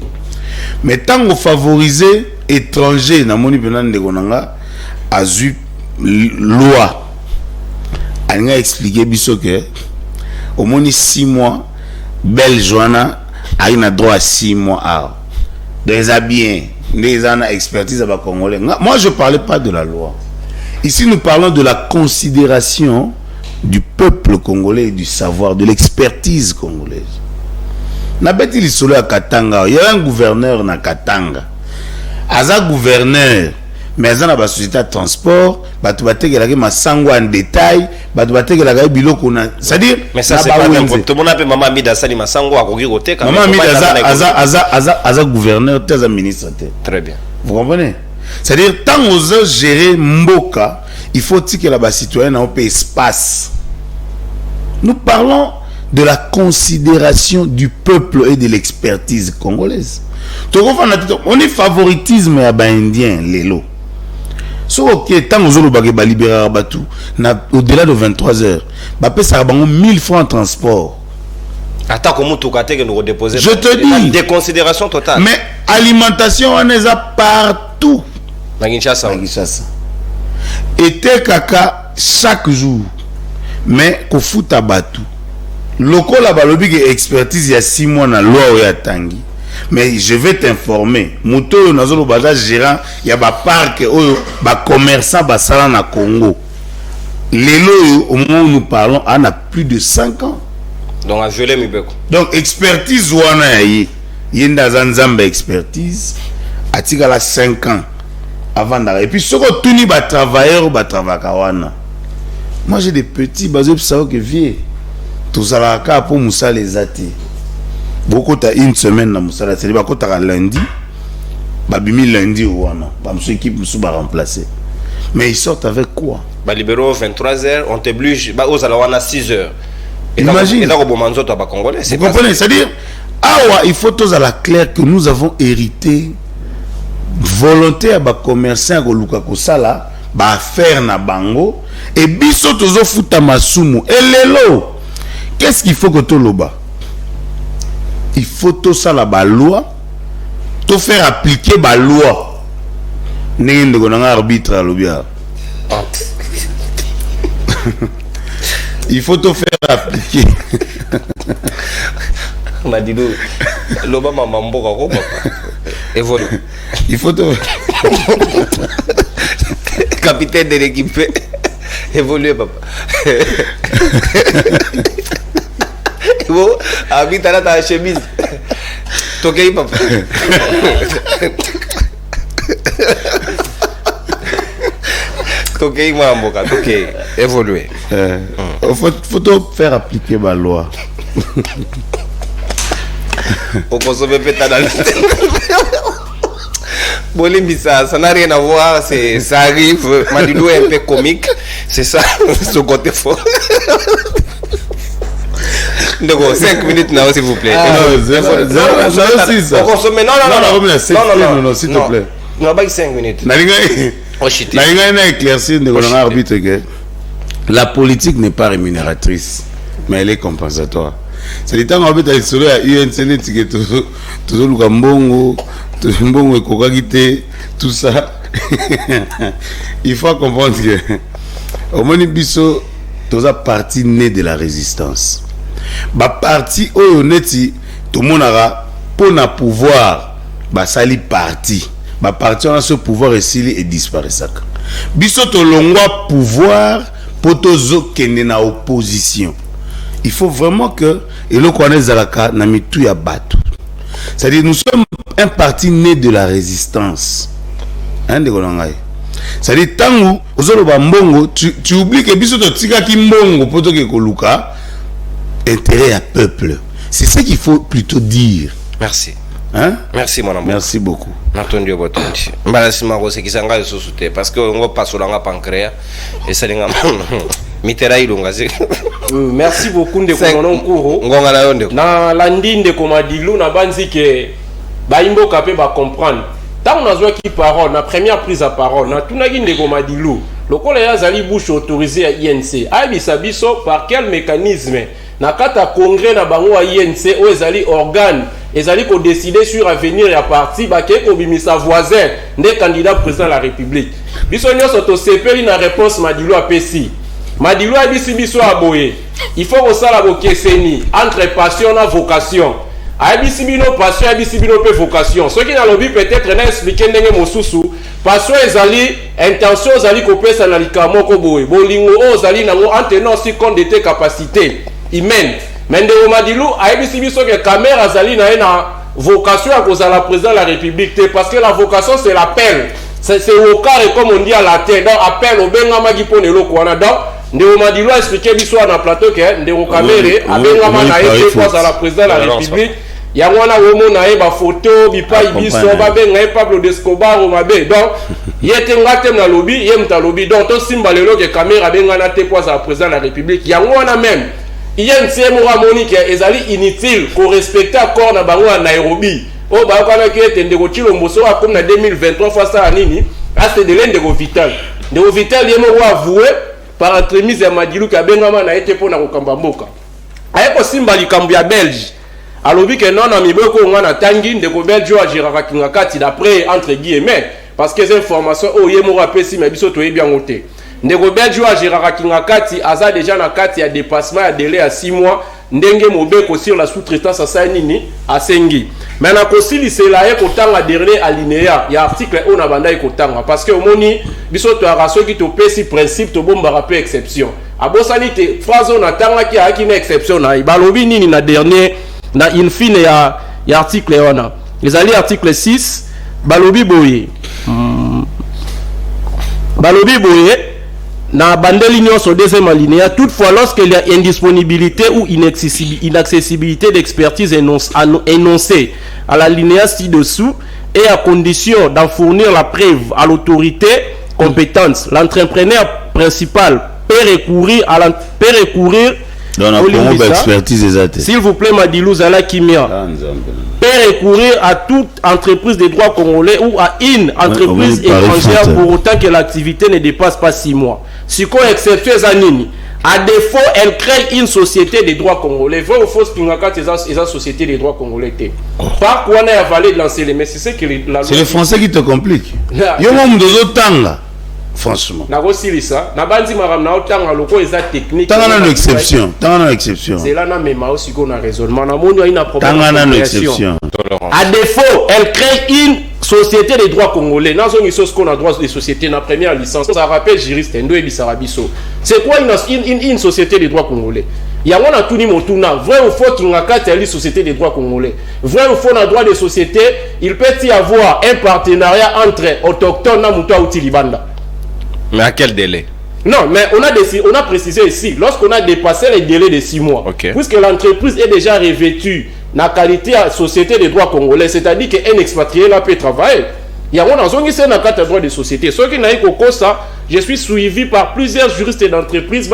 Mais tant que favoriser étranger na moni pena ndeko nanga azu loi elle a expliqué que au moins 6 mois, Belge a droit à 6 mois. des bien, des expertise à Congolais. Moi, je ne parlais pas de la loi. Ici, nous parlons de la considération du peuple congolais et du savoir, de l'expertise congolaise. Nabeti lisolo à Katanga, il y a un gouverneur na Katanga. Aza gouverneur, mais aza na ba société de transport, batu bategelaki masango en détail, batu bategelaki biloko na, c'est-à-dire mais ça c'est pas même tout le monde appelle maman Amida sali masango akoki kote quand maman Amida aza gouverneur, aza ministre. Très bien. Vous comprenez? C'est-à-dire tant aux gérer mboka, il faut que la citoyen ait un peu espace. Nous parlons de la considération du peuple et de l'expertise congolaise. On est favoritisme à indien lelo. So ok tant aux autres ba libérer batu au-delà de 23 heures. Ba pesa bango 1000 francs en transport. Attends comment tout côté que nous redéposer. Je te dis des considérations totales. Mais alimentation on est partout. Na Kinshasa. Et te kaka chaque jour. Mais ko futa batu. Loko la balobi que expertise il y a 6 mois na loi ya tangi. Mais je vais t'informer. Muto nazolo baza gérant il y a ba parc ba commerçant ba sala na Congo. Lelo au moment où nous parlons on a plus de 5 ans. Donc à geler mibeko. Donc expertise wana yi yenda zanzamba expertise atika la 5 ans avant d'arriver. Et puis ce que tout ni ba travailleur ba travaka wana. Moi j'ai des petits basés pour savoir que vieux tout ça là pour Moussa les athées. Beaucoup t'as une semaine dans Moussa c'est pas quand t'as lundi babimi lundi ou wana ba monsieur équipe Moussa va remplacer. Mais ils sortent avec quoi? Ba libéro 23h, on t'oblige ba aux alawana 6h. Imagine. Et là au manzo to ba congolais, c'est vous comprenez, c'est-à-dire awa il faut tous à la claire que nous avons hérité volonté à ba commerçant ko luka ko sala ba faire na bango et biso tozo futa masumu et lelo qu'est-ce qu'il faut que to loba? Il faut tout ça la loi, tout faire appliquer la loi. N'engende ko na arbitre à l'obia. Il faut tout faire appliquer. On dit loba mambo ko papa. Évolue. Il faut tout capitaine de l'équipe évoluer papa. Bon, habite là ta chemise. Toqué papa. Toqué mambo ka, toqué évoluer. Faut tout faire appliquer la loi. Au consommer pétard dans le Bolimbi, ça n'a rien à voir, ça arrive. Madidou est un peu comique, c'est ça, ce côté fort. Donc 5 minutes now s'il vous plaît. Non, s'il te plaît. Non, pas 5 minutes. Éclaircir arbitre que la politique n'est pas rémunératrice, mais elle est compensatoire. C'est le temps qu'on va sur à UNCN toujours le Gambongo, Mbongo et Kokagite, tout ça. Il faut comprendre que au Monibiso, tout ça partie née de la résistance. Ba parti oyoneti tout le monde a pour na pouvoir ba sali parti ba parti on a ce pouvoir et disparaît ça biso to longwa pouvoir pour tozo kende na opposition. Il faut vraiment que et le connaît zalaka na mitu ya bato, c'est-à-dire nous sommes un parti né de la résistance hein de kolongai. C'est-à-dire tangu ozolo ba mbongo tu oublies que biso to tika ki mbongo poto ke koluka intérêt à peuple. C'est ce qu'il faut plutôt dire. Merci. Hein? Merci mon amour. Merci beaucoup. N'attendez pas tout. Merci Maro, c'est qui s'engage sur ce thé parce que on va pas sur la pancréas et ça les mitera ilonga. Merci beaucoup de konono kuro. Ngonga na yonde. Na landi de komadilu na banzi ke baimbo kapé ba comprendre. Tant on a joué qui parole, na première prise à parole, na tunagi de komadilu. Le collège Azali bouche autorisé à INC. Abisabiso par quel mécanisme? Na kata congrès na bango à INC ou ezali organe ezali ko décider sur avenir ya parti ba ke ko bimisa voisin des candidats président de la République. Biso nyoso to sepeli na réponse Madilu apesi. Madilu abisi biso aboye. Il faut que ça la bokeseni entre passion et vocation. ayebisi bino passion ayebisi bino pe vocation soki na lobi peut-être na expliquer ndenge mosusu passion ezali intention ezali kopesa na likambo moko boye bolingo oyo ozali nango en tenant aussi compte de tes capacités humaines mais ndeko Madilu ayebisi biso ke caméra azali na ye na vocation à cause de la président de la République parce que la vocation c'est l'appel c'est au carré comme on dit à latin donc appel au bengama qui pone le kwana donc ndeko Madilu a expliqué biso na plateau que ndeko Kamere abengama na ye face à la président de la République yango wana womo na ye ba photo bipai biso ba benga ye Pablo Escobar o mabe donc yete ngate na lobby ye mta lobby donc to simba lelo ke Kamera benga na te face à la président de la République yango wana même INC Monique ezali inutile ko respecter accord na bango à Nairobi o ba kana ki ete ndeko Chilomboso a comme na 2023 face à nini c'est de l'endeko vital ye mo avoué par entremise ya Madilu ka bengama na ete pona ko kamba mboka ayeko simba likambo ya Belge alobi ke non na miboko ngana tangi ndeko Belge a giraka kinga kati d'après entre guillemets parce que ces informations o ye mo rapesi mais biso to ye bien ngote ndeko Belge a giraka kinga kati aza déjà na kati ya dépassement ya délai à 6 mois ndenge mobeko sur la sous-traitance à nini à sengi mais na kosili c'est là ko tanga dernier alinéa ya article on a banda ko tanga parce que omoni biso to araso ki to pesi principe to bomba rappel exception abosani te phrase on a tanga ki a na exception na balobi nini na dernier na in fine ya article on les alliés article 6 balobi boye na bandeli nyonso deuxième alinéa toutefois lorsqu'il y a indisponibilité ou inaccessibilité d'expertise énoncée à l'alinéa ci-dessous et à condition d'en fournir la preuve à l'autorité compétente, l'entrepreneur principal peut recourir s'il vous plaît Madilu Zala Kimia peut recourir à toute entreprise de droit congolais ou à une entreprise étrangère pour autant que l'activité ne dépasse pas 6 mois. Si quoi exception Zanini, à défaut elle crée une société de droit congolais. Vrai ou faux Pingaka c'est une société de droit congolais. Par quoi on a avalé de lancer les mais c'est que c'est les Français qui te compliquent. Yo mom dozo tanga. Franchement. Na bandi maram na otanga loko eza technique. Tanga na exception. C'est là na mema aussi qu'on a raisonnement. Na moni ina problème. Tanga na exception. À défaut, elle crée une société de droit congolais. Dans une chose qu'on a droit de société na première licence. Ça rappelle juriste Ndo et Bisarabiso. C'est quoi une société de droit congolais? Il y a un tout motuna vrai ou faux qu'il y a une société de droit congolais. Vrai ou faux dans droit de société, il peut y avoir un partenariat entre autochtones na mutua ou Tilibanda. Mais à quel délai? Non, mais on a précisé ici, lorsqu'on a dépassé les délais de 6 mois, puisque l'entreprise est déjà revêtue la qualité de société de droit congolais, c'est-à-dire qu'un expatrié là peut travailler. Il y a un zone qui est dans le droit de société. Ce qui n'a eu que ça, je suis suivi par plusieurs juristes d'entreprise,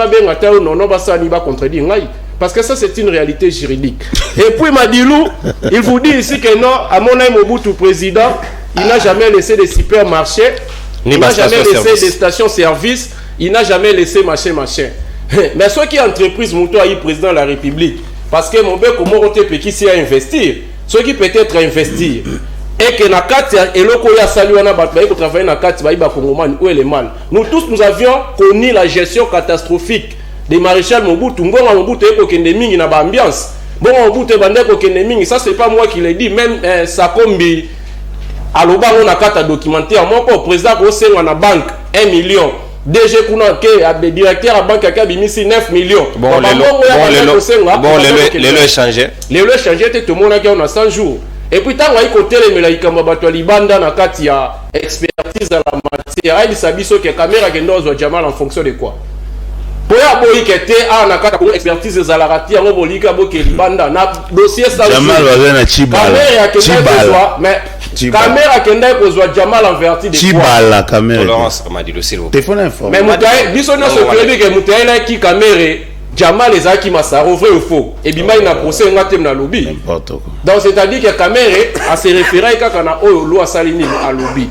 parce que ça c'est une réalité juridique. Et puis Madilou, il vous dit ici que non, à mon avis Mobutu président, il n'a jamais laissé des supermarchés. Il n'a jamais laissé des stations-service, il n'a jamais laissé machin. Mais ceux qui entreprise, mon toit, président de la République, parce que mon bec, comment on peut qui à investir, ceux qui peut-être investir, et que na carte et le koya salut on a battu pour travailler na carte baïba Congomani où est le mal. Nous tous nous avions connu la gestion catastrophique des maréchal Mobutu. Mbonga Mobutu eko kende mingi na ba ambiance. Mbonga Mobutu bande ko kende mingi, ça c'est pas moi qui l'ai dit, même Sakombi aloba on a carte documentaire mon président ko senga na banque 1 million DG kuna ke directeur à banque a bimisi 9 millions les échangé était tout le monde qui on a 100 jours et puis tant va côté les melaikamba bato libanda na kati ya expertise à la matière il sabiso que caméra que ndozo Jamal en fonction de quoi pour ya boyi kete a na kata ko expertise za la ratia ngo bolika boke libanda na dossier ça Jamal va na chibala mais caméra kenda kozwa Jamal en vertu de chibala caméra Laurence Madilu s'il vous plaît téléphone informe mais mutaye biso no se crédit que mutaye la ki caméra Jamal les aki masaro vrai ou faux et bima ina procès ngatem na lobby n'importe quoi donc c'est-à-dire que caméra a se référer kaka na oyo lo asalini à lobby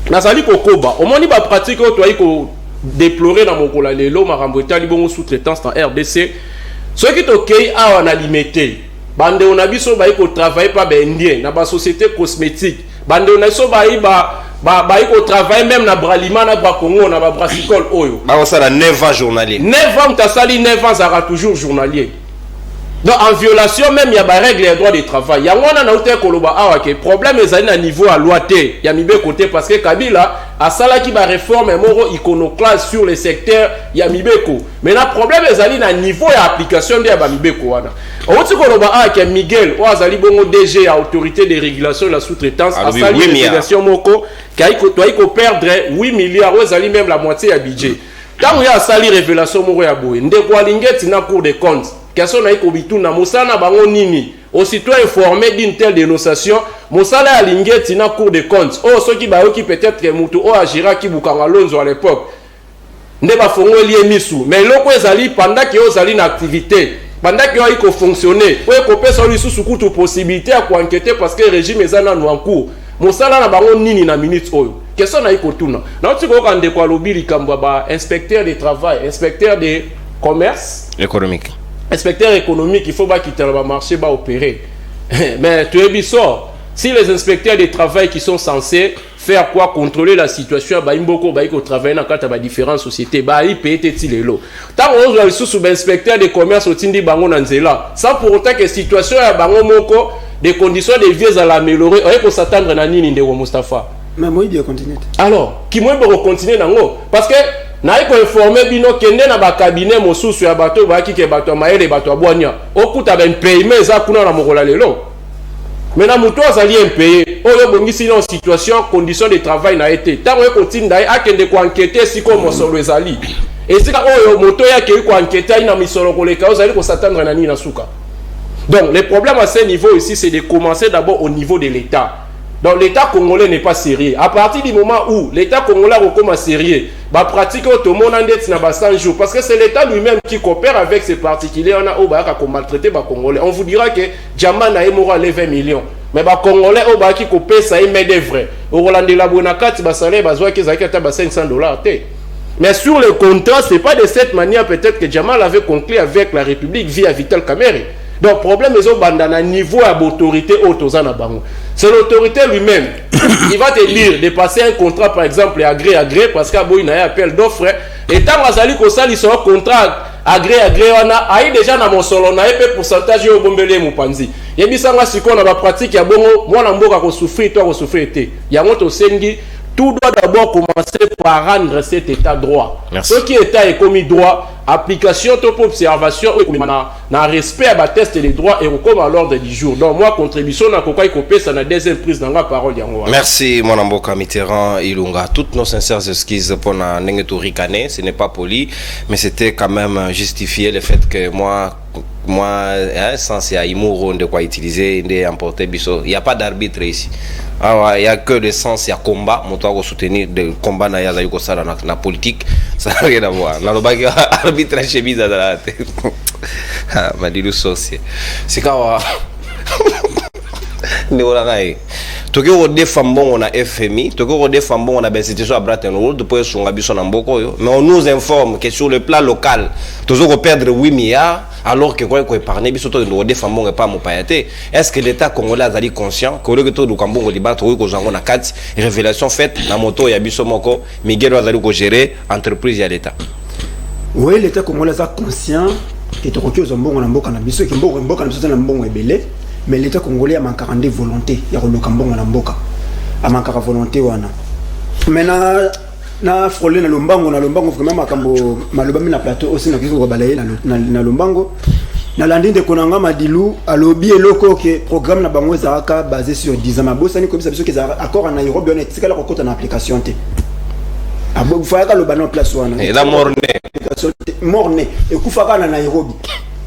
na sali kokoba au moni ba pratique o to ayiko déplorer dans mon cola lelo makambo etali bongo sous-traitance dans RDC ceux qui tokei a on a limité bande on a biso ba iko travailler pas ba indien na ba société cosmétique bande on a so ba iko travailler même na bralima na ba Congo na ba brassicole oyo ba on ça 9 ans journalier 9 ans t'asali 9 ans ça toujours journalier Donc en violation même il y a des règles et droits de travail. Il y a un autre koloba que problème est à niveau à loi T. Il y a mibe côté parce que Kabila a sala qui va réforme moro iconoclaste sur les secteurs il y a mibeko. Mais le problème est à niveau et application de ya mibeko wana. Autre koloba que Miguel ou azali bongo DG autorité de régulation de la sous-traitance a sali révélation moko ko perdre 8 milliards ou azali même la moitié à budget. Tant il y a sali révélation moko ya boye ndeko alingeti na cour des comptes. Question na ikobituna mosana bango nini aussitôt informé d'une telle dénonciation mosala ya lingeti na cour des comptes oh ceux qui bayoki peut-être que mutu o agira ki bukanga lonzo à l'époque nde ba fongo lié misu mais loko ezali pendant que ozali na activité pendant que iko fonctionner o ko pesa lui sous kutu possibilité à ko enquêter parce que régime ezana no en cours mosala na bango nini na minute oyo question na ikotuna na tiko ka ndeko alobi likambo ba inspecteur de travail inspecteur de commerce économique. Inspecteur économique, il faut pas quitter le marché, va opérer. Mais tu es bizarre. Si les inspecteurs de travail qui sont censés faire quoi contrôler la situation, bah ils beaucoup bah ils travaillent dans quatre différentes sociétés, bah ils payent tes lots. Tant on a sous inspecteur de commerce au tindi bango nanzela, sans pour autant que situation à bango moko des conditions de vie à l'améliorer, on peut s'attendre à nini ndeko Mustafa. Mais moi il doit continuer. Alors, qui moi peut continuer nango parce que na iko informer bino kende na ba cabinet mosusu ya bato ba ki ke bato maele bato abwanya okuta ben paiement za kuna na mokola lelo maintenant muto azali impayé oyo bongisi na situation condition de travail na été tango ekotinda akende ko enquêter siko mosolo ezali et sika oyo moto yake ko enquêter ina misolo koleka ozali ko s'attendre na nini na suka. Donc le problème à ce niveau ici c'est de commencer d'abord au niveau de l'État. Donc l'État congolais n'est pas sérieux. À partir du moment où l'État congolais recommence sérieux, bah pratique tout le monde en dette n'a 100 jours parce que c'est l'État lui-même qui coopère avec ces particuliers. On a au bas qui maltraité bah congolais. On vous dira que Djama n'a émora les 20 millions. Mais bah congolais au bas qui coopère ça y met des vrais. Au Roland de la Bonacat, bah salaire bah zoa qui zaki à $500. Mais sur le contrat, c'est pas de cette manière peut-être que Djama l'avait conclu avec la République via Vital Kamerhe. Donc, problème est au bandana niveau à l'autorité autosana bango. C'est l'autorité lui-même. Il va te dire de passer un contrat, par exemple, à gré parce qu'il y a un appel d'offres. Et tant que ça, il sera contrat à gré, on a déjà dans mon salon, on a un pourcentage au bombelé moupanzi. Et bien, ça, si on a la pratique, il y a bon, moi, on a souffrir, toi, on souffrir. Il y a un autre sengi. Tout doit d'abord commencer par rendre cet état droit. Ce qui est état est commis droit, application, top observation, na respect à la test des droits et comme à l'ordre du jour. Donc moi, contribution na kokai kopé, ça na deuxième prise dans la parole. Merci mon Mboka Mitterrand Ilunga. Toutes nos sincères excuses pour na nengeto ricane, ce n'est pas poli, mais c'était quand même justifié le fait que moi sans y a Imuro de quoi utiliser, de emporter biso. Il n'y a pas d'arbitre ici. Il n'y a que le sens, il y a combat. Mon toit soutenir de combat na yaza yuko sala na politique, ça n'a rien à voir. Na lobaki arbitre chemise dans la tête. Ah, madilu sorcier. C'est quand ne wala ngai. Toki ko defambon on a FMI, toki ko defambon on a ben situation à Bretton Woods pour songa biso na mboko yo. Mais on nous informe que sur le plan local, toujours ko perdre 8 milliards alors que quoi ko épargner biso to ndo defambon pas mo payaté. Est-ce que l'État congolais a conscient que le to du Kambongo liba to ko zango na kati révélation faite na moto ya biso moko Miguel azali ko gérer entreprise ya l'État. Oui, l'État congolais a conscient que to ko zambongo na mboka na biso ke mboka na biso na mbongo ebele. Mais l'État congolais a manqué de volonté. Il y a un cambon en Mboka. A manqué de volonté. Mais na frôlé na lombango vraiment makambo malobami na plateau aussi na kiko balayer na lombango. Na landine de Konanga Madilu a lobby eloko que programme na bango ezaka basé sur 10 ans. Mabosa ni comme ça biso que accord en Nairobi on est tikala ko kota na application té. Abo faka lo banon place wana. Et la morne et kufaka na Nairobi.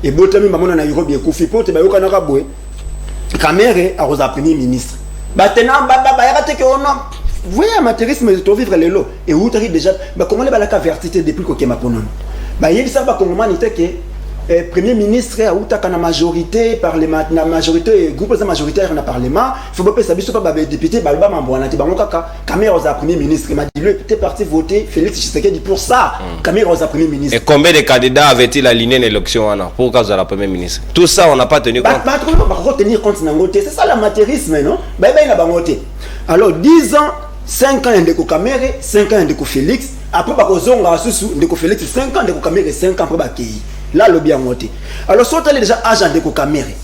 Et botami maman na Nairobi et kufi pote ba yoka na kabwe. Kamerhe a rosa premier ministre. Batena baba ya te que on a voyez amateurisme de vivre les lots et où t'arrives déjà ba comment les balaka vertité depuis ko kema ponon. Ba yeli ça ba kongomani te que premier ministre a utaka na majorité parlement na majorité groupe majoritaire na parlement faut pas ça biso pas député balba mambwana te bango kaka Kamerhe rosa premier ministre m'a dit lui était parti voter Félix Tshisekedi pour ça Kamerhe rosa premier ministre. Et combien de candidats avaient-ils aligné l'élection pour cause de la première ministre? Tout ça on n'a pas tenu compte. Pas tenir compte c'est ça l'amateurisme non. Ba na bangote. Alors 10 ans 5 ans ndeko Kamere, 5 ans ndeko Félix, après bakozonga susu ndeko Félix 5 ans ndeko Kamere, 5 ans après bakei. Là le bien monté. Alors soit tu déjà agent ndeko Kamere.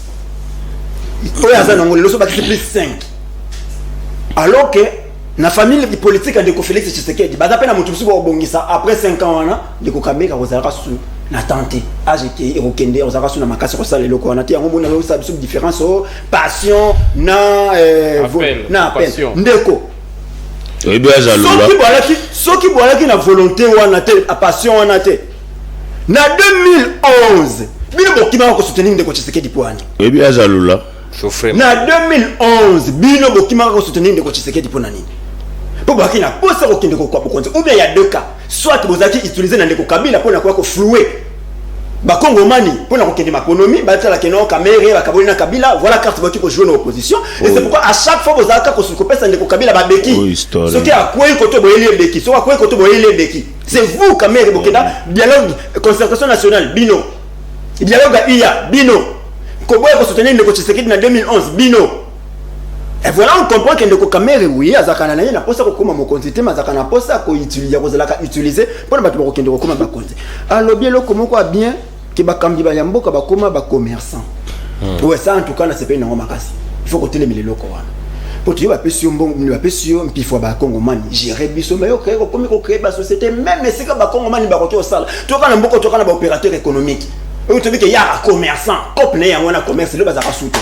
Oya azana ngolo so bakisi plus 5. Alors que na famille politique ndeko Félix Tshisekedi, baza pena mutu susu bongisa après 5 ans wana ndeko Kamere kozala su na tenter age qui okende ozaka su na makasi ko sala loko wana ti yango mona lo sabisu différence passion na passion ndeko. Oui, bien, Soki boalaki na volonté wana te, a passion wana te. Na 2011, bino bokima ko soutenir ndeko Tshisekedi poani. Oui, bien, Jalula. Na 2011, bino bokima ko soutenir ndeko Tshisekedi pona nini? Po baki na posa ko kende ko kwa bokonzi. Ou bien il y a deux cas. Soit bozaki utiliser na ndeko Kabila pona kwa ko flouer. Ba Congomani pona ko kende makonomi, ba tala keno Kamere, ba Kabila na Kabila, voilà carte baki ko jouer na opposition. Et c'est pourquoi à chaque fois bozaka ko sukopesa ndeko Kabila ba beki. Ce qui a quoi koto boyele beki, so quoi koto boyele beki. C'est vous Kamere bokenda dialogue concertation nationale bino. Dialogue IA bino. Ko boye ko soutenir ndeko Tshisekedi na 2011 bino. Et voilà, on comprend que ndeko Kamere oui azakana na posa ko koma mokonzi te mazakana posa ko utiliser kozalaka utiliser pour na bato ko kende ko koma bakonzi. Alors bien lo komoko a bien que bakambi ba yamboka ba koma ba commerçant. Ouais ça en tout cas na c'est pas une makasi. Il faut que telemi le loko wana. Pour tu ba pesio mbongo ni ba pesio mpifwa ba Congomani gérer biso mais yo créer ko komi ko créer ba société même si ka ba Congomani ba koto sala. To kana mboko to kana ba opérateur économique. Yo to bi que ya commerçant, cop na ya wana commerce le bazaka souté.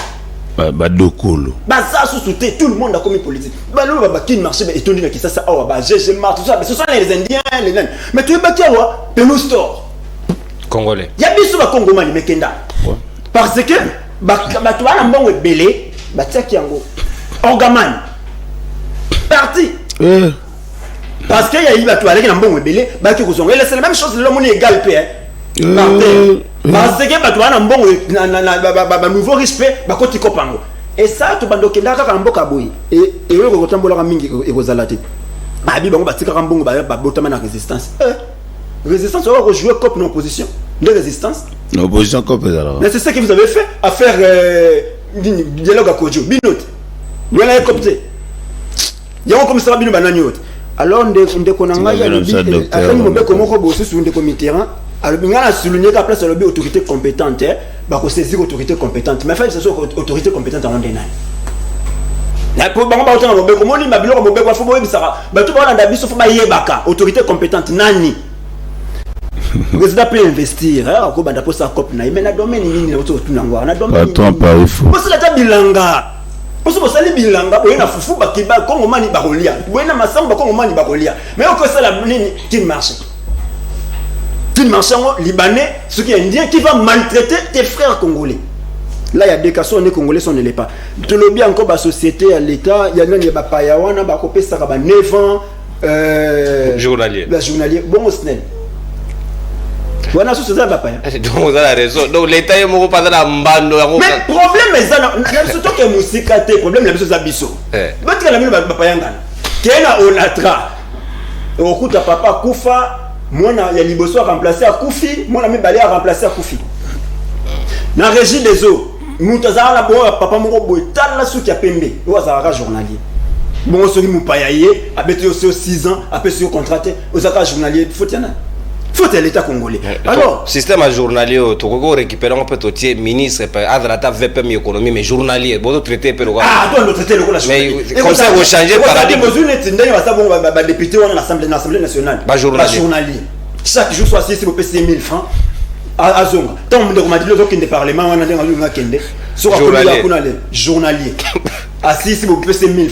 Badokolo. Ça sous-souté, tout le monde a commis politique. Bah nous va qui marché mais étonné qui ça oh bah j'ai marre tout ça mais ce sont les indiens les nains. Mais tu es pas quoi Pelo store congolais. Il y a biso ba Congomani mais kenda. Parce que ba tu as un bon belé, ba tia kiango. Orgaman. Parti. Parce que y a eu ba tu avec un bon belé, ba ki kozonga. C'est la même chose le monde égal paix. Parce que bah tu as un bon na nouveau respect bah côté kopango et ça tu bando kenda ka mboka boyi et yo ko tambola mingi e ko zalate ba bi bango ba tika mbongo ba botama na résistance résistance on va jouer cop en opposition de résistance l'opposition cop alors mais c'est ça que vous avez fait à faire dialogue à Kodjo binote vous allez copter il y a comme ça bino banani autre alors ndeko konanga ya bi après mo be comment ko bossu sur ndeko mitterrand. Alors, on a souligné qu'à place de l'autorité compétente, bah, qu'on saisit l'autorité compétente. Mais en fait, c'est ça l'autorité compétente en dénaï. Pour bah, on va autant comment on dit, ma bilo, mon béco, faut voir ça. Bah, tout le monde a d'habitude, faut pas y baka. Autorité compétente, nani. Le président peut investir. Hein, on va d'abord ça cop na. Mais na domaine ni autour tout n'angwa. Na domaine. Attends, pas il faut. Parce que la table bilanga. Parce que ça les bilanga, on a foufou bah qui bah Congo mani barolia. On a masamba Congo mani barolia. Mais on fait ça la ligne qui marche. Tout le marchand libanais, ce qui est indien, qui va maltraiter tes frères congolais. Là, il y a des cas, on est congolais, on ne l'est pas. Tu le bien encore, la société, à l'État, il y a des payawana, il y a 9 ans. Journalier. La journalier. Bon, au SNEL. Voilà, c'est ça, papa. Donc, vous avez raison. Donc, l'État est mort pas dans la bande. Mais le problème est ça. Surtout que musique, le problème est ça. Biso. Votre que la mine, papa, yangana. Quel a onatra. Au coup, ta papa, Koufa. Moi, il y a Liboso à remplacer à Koufi. Moi, j'ai balé à remplacer à Koufi. Dans la régie des eaux, Moutazara, la boa, papa, mon robot, tal la souk à Pembe. Ou à Zara journalier. Bon, on se dit Moupayaye, à Bété aussi 6 ans, à Bété aussi contracté, aux Zara journalier. Faut y en avoir. Faut être l'État congolais. Alors, système à journalier, tu récupères un peu ton ministre, à la table VPM économie, mais journalier. Bon, tu traites peu le roi. Ah, toi, le traité le roi. Mais comme ça, vous changez de paradigme. Vous avez député à l'Assemblée nationale. Journalier. Chaque jour, soit 6 000 francs. À Zonga. Tant que m'a dit le qui parlement, on a dit journalier. À 6 000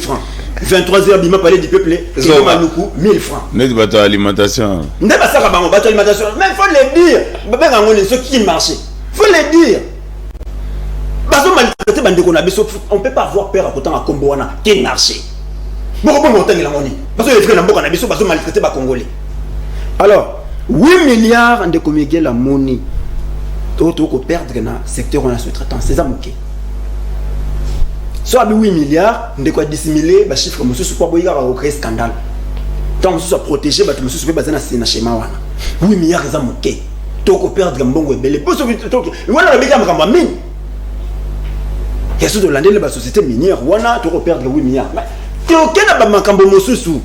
francs. 23h, Bima parlait du peuple. 1000 francs. N'est pas ta alimentation. N'est pas ça, alimentation. Mais il faut le dire. Ce qui marche. Il faut le dire. On ne peut pas avoir peur à côté à Comboana qui marche. Parce que les frères n'ont pas maltraité les Congolais. Alors, 8 milliards de comédiens la monnaie. D'autres qui perdent dans le secteur de la sous-traitance. C'est ça, ok. Soit 8 milliards, on doit dissimuler les chiffres comme ça, pour pas créer scandale. Tant que soit protégé, on ne peut pas faire un schéma. 8 milliards, c'est ça, ok. D'autres qui perdent dans le bon et pour voilà le média me mine. Qu'est-ce que l'année la société minière, on a tout perdre 8 milliards. aucun n'a pas makambo mosusu.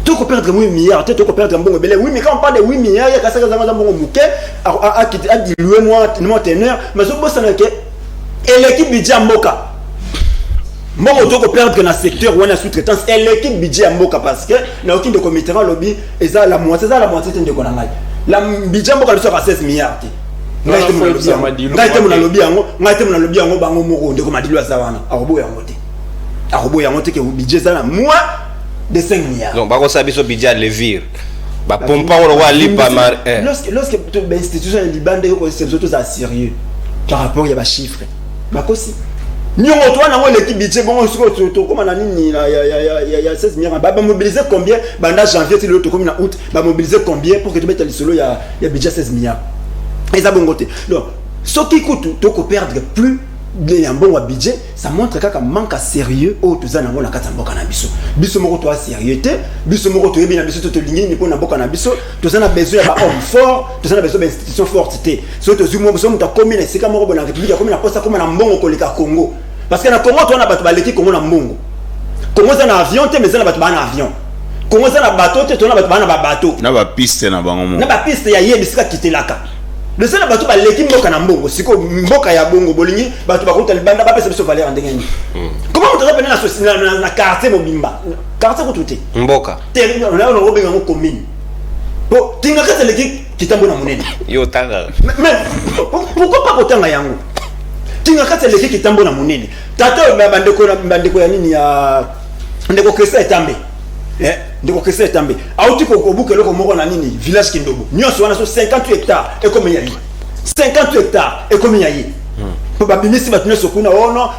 Tu peux perdre 8 milliards, tu peux perdre un bon belé. Oui, mais quand on parle de 8 milliards, il y a qu'à ça dans bon mouké, à diluer moi teneur, mais ce boss n'a que et l'équipe budget Mboka. Moi, on doit perdre dans le secteur où on a sous-traitance et l'équipe budget Mboka parce que n'a aucun de comité en lobby et ça la moitié de Konangai. La budget Mboka le sera 16 milliards. Moi, je mon lobby yango, moi je mon lobby yango bango moko de comme dilu azawana. Arobo yangote. Arobo yangote que budget ça moins de 5 milliards. Donc, par contre, ça biso budget à levir. Bah, pompa on va lipa mar. Lorsque l'institution est libande, c'est surtout ça sérieux. Par rapport il y a des chiffres. Bah aussi. Nous on doit l'équipe budget bon comme on a il y a 16 milliards. Bah mobiliser combien? Bah en janvier c'est l'autre comme en août, bah mobiliser combien pour que tu mettes le solo il y a budget 16 milliards. Et ça bon côté. Donc ce qui coûte tu perdre plus un bon budget, ça montre qu'il manque à sérieux au tout ça dans la carte mboka na biso. Biso moko to sérieuxité, biso moko to bien biso to ligne ni pour na mboka na biso, to ça na besoin ba homme fort, to ça na besoin d'institution forte. So to zumo biso muta commune c'est comme moko na république comme na poste comme na mbongo ko leka Congo. Parce que na Congo to na bato ba leki Congo na mbongo. Congo ça na avion te mais ça na bato ba na avion. Congo ça na bateau te to na bato ba na ba bateau. Na ba piste na bango mo. Na ba piste ya yé bisika kitelaka. Le seul bateau ba leki mboka na mbongo siko mboka ya bongo bolingi bato ba konta libanda ba pesa biso valeur ndengeni. Comment on peut na société na quartier mobimba quartier ko tuté Mboka terrible on a on robinga mo commune bon tinga ka leki kitambo na monene yo tanga mais pourquoi pas kotanga yango tinga ka leki kitambo na monene tato bandeko ya nini ya ndeko Krista etambe ndeko Krista etambe auti ko buke loko moko na nini village Kindobo nyonso wana so 58 hectares et comme yayi 58 hectares et comme yayi pour ba ministre ba tuneso kuna ono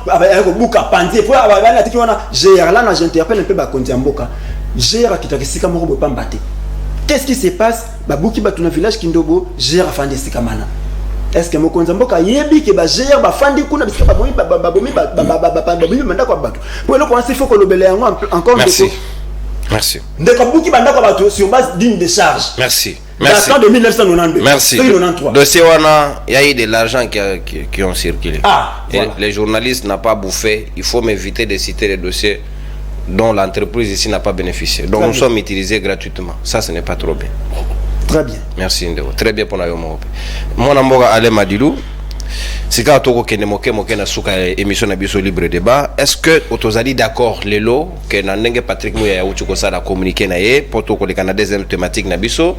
ko buka panzi pour ba tiki wana GR là na j'interpelle un peu ba konti mboka GR kitaka sika moko ba mbate qu'est-ce qui se passe ba buki ba tuna village Kindobo GR afande sika mana est-ce que mokonza mboka yebi ke ba GR ba fandi kuna bisika ba bomi ba manda kwa bato pour le point il faut que le belé encore merci. Ndeko buki banda kwa bato sur base d'une décharge. Merci. Datant de 1992. Merci. 1993. Dossier wana, il y a eu de l'argent qui ont circulé. Voilà. Les journalistes n'ont pas bouffé. Il faut m'éviter de citer les dossiers dont l'entreprise ici n'a pas bénéficié. Donc nous sommes utilisés gratuitement. Ça, ce n'est pas trop bien. Très bien. Merci Ndeko. Très bien pour nous. Mon amour Ale Madilou. C'est quand on a moke na suka émission na biso libre débat. Est-ce que otozali d'accord lelo que na ndenge Patrick Mouya ya uchi ko sala communiquer na ye pour to ko le Canada deuxième thématique na biso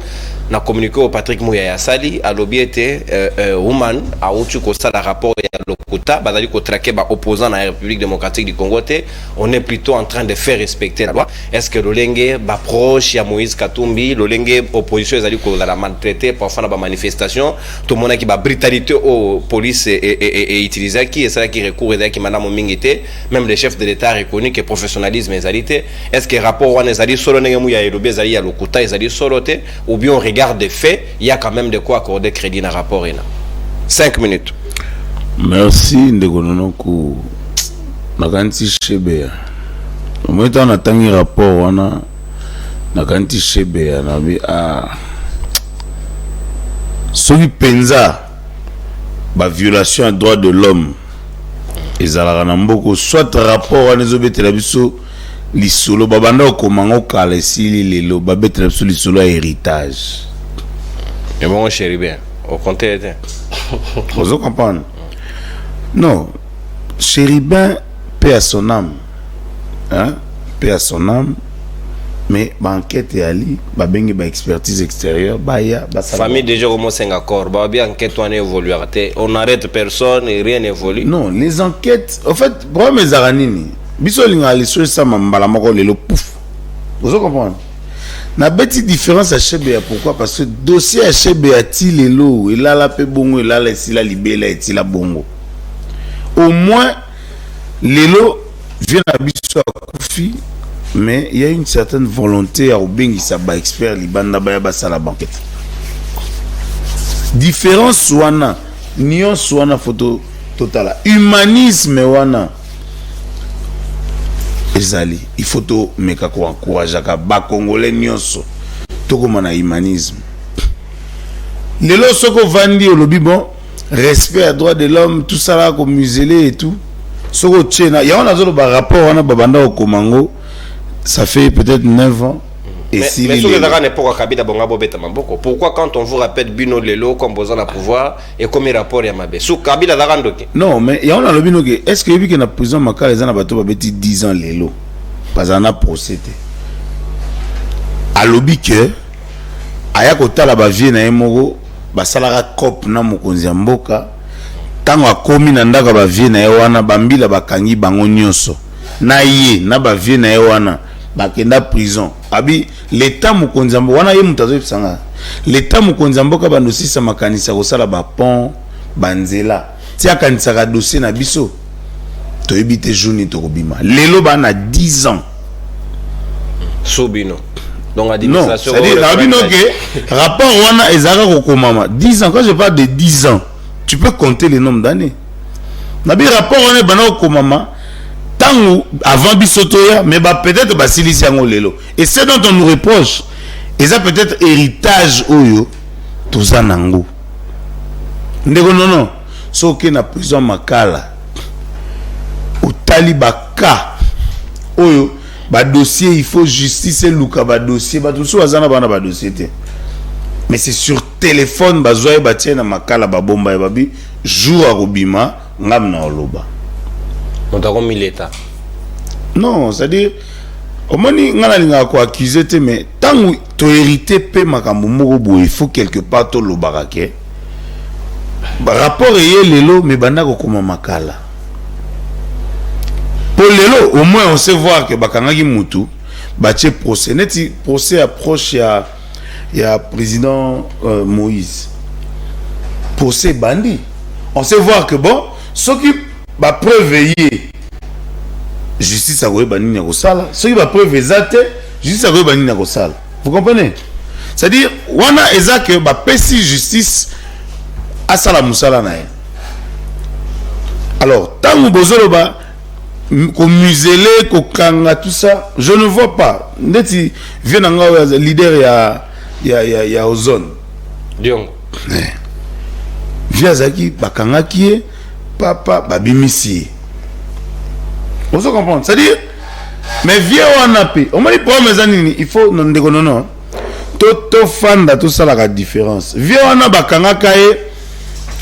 na communiquer au Patrick Mouya ya sali a lobby était woman a uchi ko sala rapport ya lokuta bazali ko traquer ba opposant na République démocratique du Congo te on est plutôt en train de faire respecter la loi. Est-ce que lolenge ba proche ya Moïse Katumbi lolenge opposition ezali ko la maltraiter pour faire ba manifestation tout le monde qui ba brutalité au police et utiliser qui et ça qui recourt et qui madame mingité même les chefs de l'état reconnu que professionnalisme est est-ce que rapport on est allé solo n'engemu ya elobi ezali ya lokuta ezali solo te ou bien on regarde des faits il y a quand même de quoi accorder crédit dans rapport ina 5 minutes. Merci ndeko nonoko nakanti shebe moi tant natangi rapport wana nakanti shebe na bi soki penza ba violation à droit de l'homme ezalaka na mboko soit rapport wana ezobetela biso lisolo babanda okomango kala esili lelo babetela biso lisolo ya héritage et bon chéri bien au compte vous comprenez non chéribin paix à son âme hein paix à son âme mais enquête et ali babengi ba expertise extérieure baya famille déjà au moins 5 accords ba bien enquête on évolue on arrête personne et rien n'évolue non les enquêtes en fait problème zaranini biso linga liso ça mbala moko lelo pouf vous comprenez na beti différence à Chebea pourquoi parce que dossier à Chebea ti lelo il a la pe bongo il a la sila libela et la bongo au moins lelo vient à biso à Koufi. Mais il y a une certaine volonté à Obengi Saba expert Libanda Bayaba la banquette. Différence wana, nion wana photo totale. Humanisme wana. Ezali, il faut to meka ko encourager ka ba congolais nyonso. Toko mana humanisme. Lelo soko vandi au lobby bon, respect à droit de l'homme, tout ça là comme muselé et tout. Soko tchena, ya on a zolo ba rapport on a babanda au Komango, ça fait peut-être 9 ans. Et si mais sur les arènes pour Kabila Bongabo Beta Mamboko, pourquoi quand on vous rappelle Bino Lelo comme besoin de pouvoir et comme rapport Yamabe sur Kabila Darandoke? Non, mais ya on a le bino que est-ce que y a na prison maka les ana bato babeti 10 ans Lelo. Pas en a procédé. A lobby que aya kotala ba vie na emoko ba salara cop na mokonzi ya mboka tango akomi na ndaka ba vie na wana bambila bakangi bango nyonso na ye na ba vie na wana bakenda prison abi l'état mokonzi ya mboka wana ye mutazo pisanga l'état mokonzi ya mboka bandosisa makanisa kosala ba pont banzela tia kanisa ka dossier na biso to ebite journée to kobima lelo bana 10 ans Sobino. Donc, non, c'est-à-dire, que rapport Wana et Zara Rokomama, 10 ans, quand je parle de 10 ans, tu peux compter le nombre d'années. Nabi rapport Wana Bana Rokomama, tant avant Bisotoya, mais peut-être Basilis Yango Lelo. Et c'est dont on nous reproche, et ça peut-être héritage Oyo, tout ça Nango. Non, so que na prison Makala, au Talibaka, Oyo, ba dossier il faut justice et luka ba dossier ba tout so azana bana ba dossier te mais c'est sur téléphone ba zoye ba tiena makala ba bomba ba bi jour à Robima ngam na oloba on t'a remis l'état non c'est à dire au moni ngana linga ko accuser te mais tant to hérité pe makambo moko bo il faut quelque part to lobaka ke ba rapport yé lelo mais banda ko koma makala. Pour lelo, au moins on sait voir que Bakangaki Moutou, Baché procès, neti procès approche il y a président Moïse. Procès bandit. On sait voir que bon, ceux qui va preuve justice à Goé Bani Nagosala, ceux qui va preuve exacte, justice à Goé Bani Nagosala. Vous comprenez? C'est-à-dire, wana eza que ba pesi justice à Sala Moussala nae. Alors, tant que bozolo ba ko muselé, ko kanga, tout ça, je ne vois pas. Neti vient en leader ya Ozone. Dion. Via Zaki, bakanga qui papa babimisi. Vous comprenez? C'est-à-dire, mais vieux wanapé. On m'a dit pour mes amis, il faut non non. Toto fanda tout ça la différence. Vieux wana bakanga kae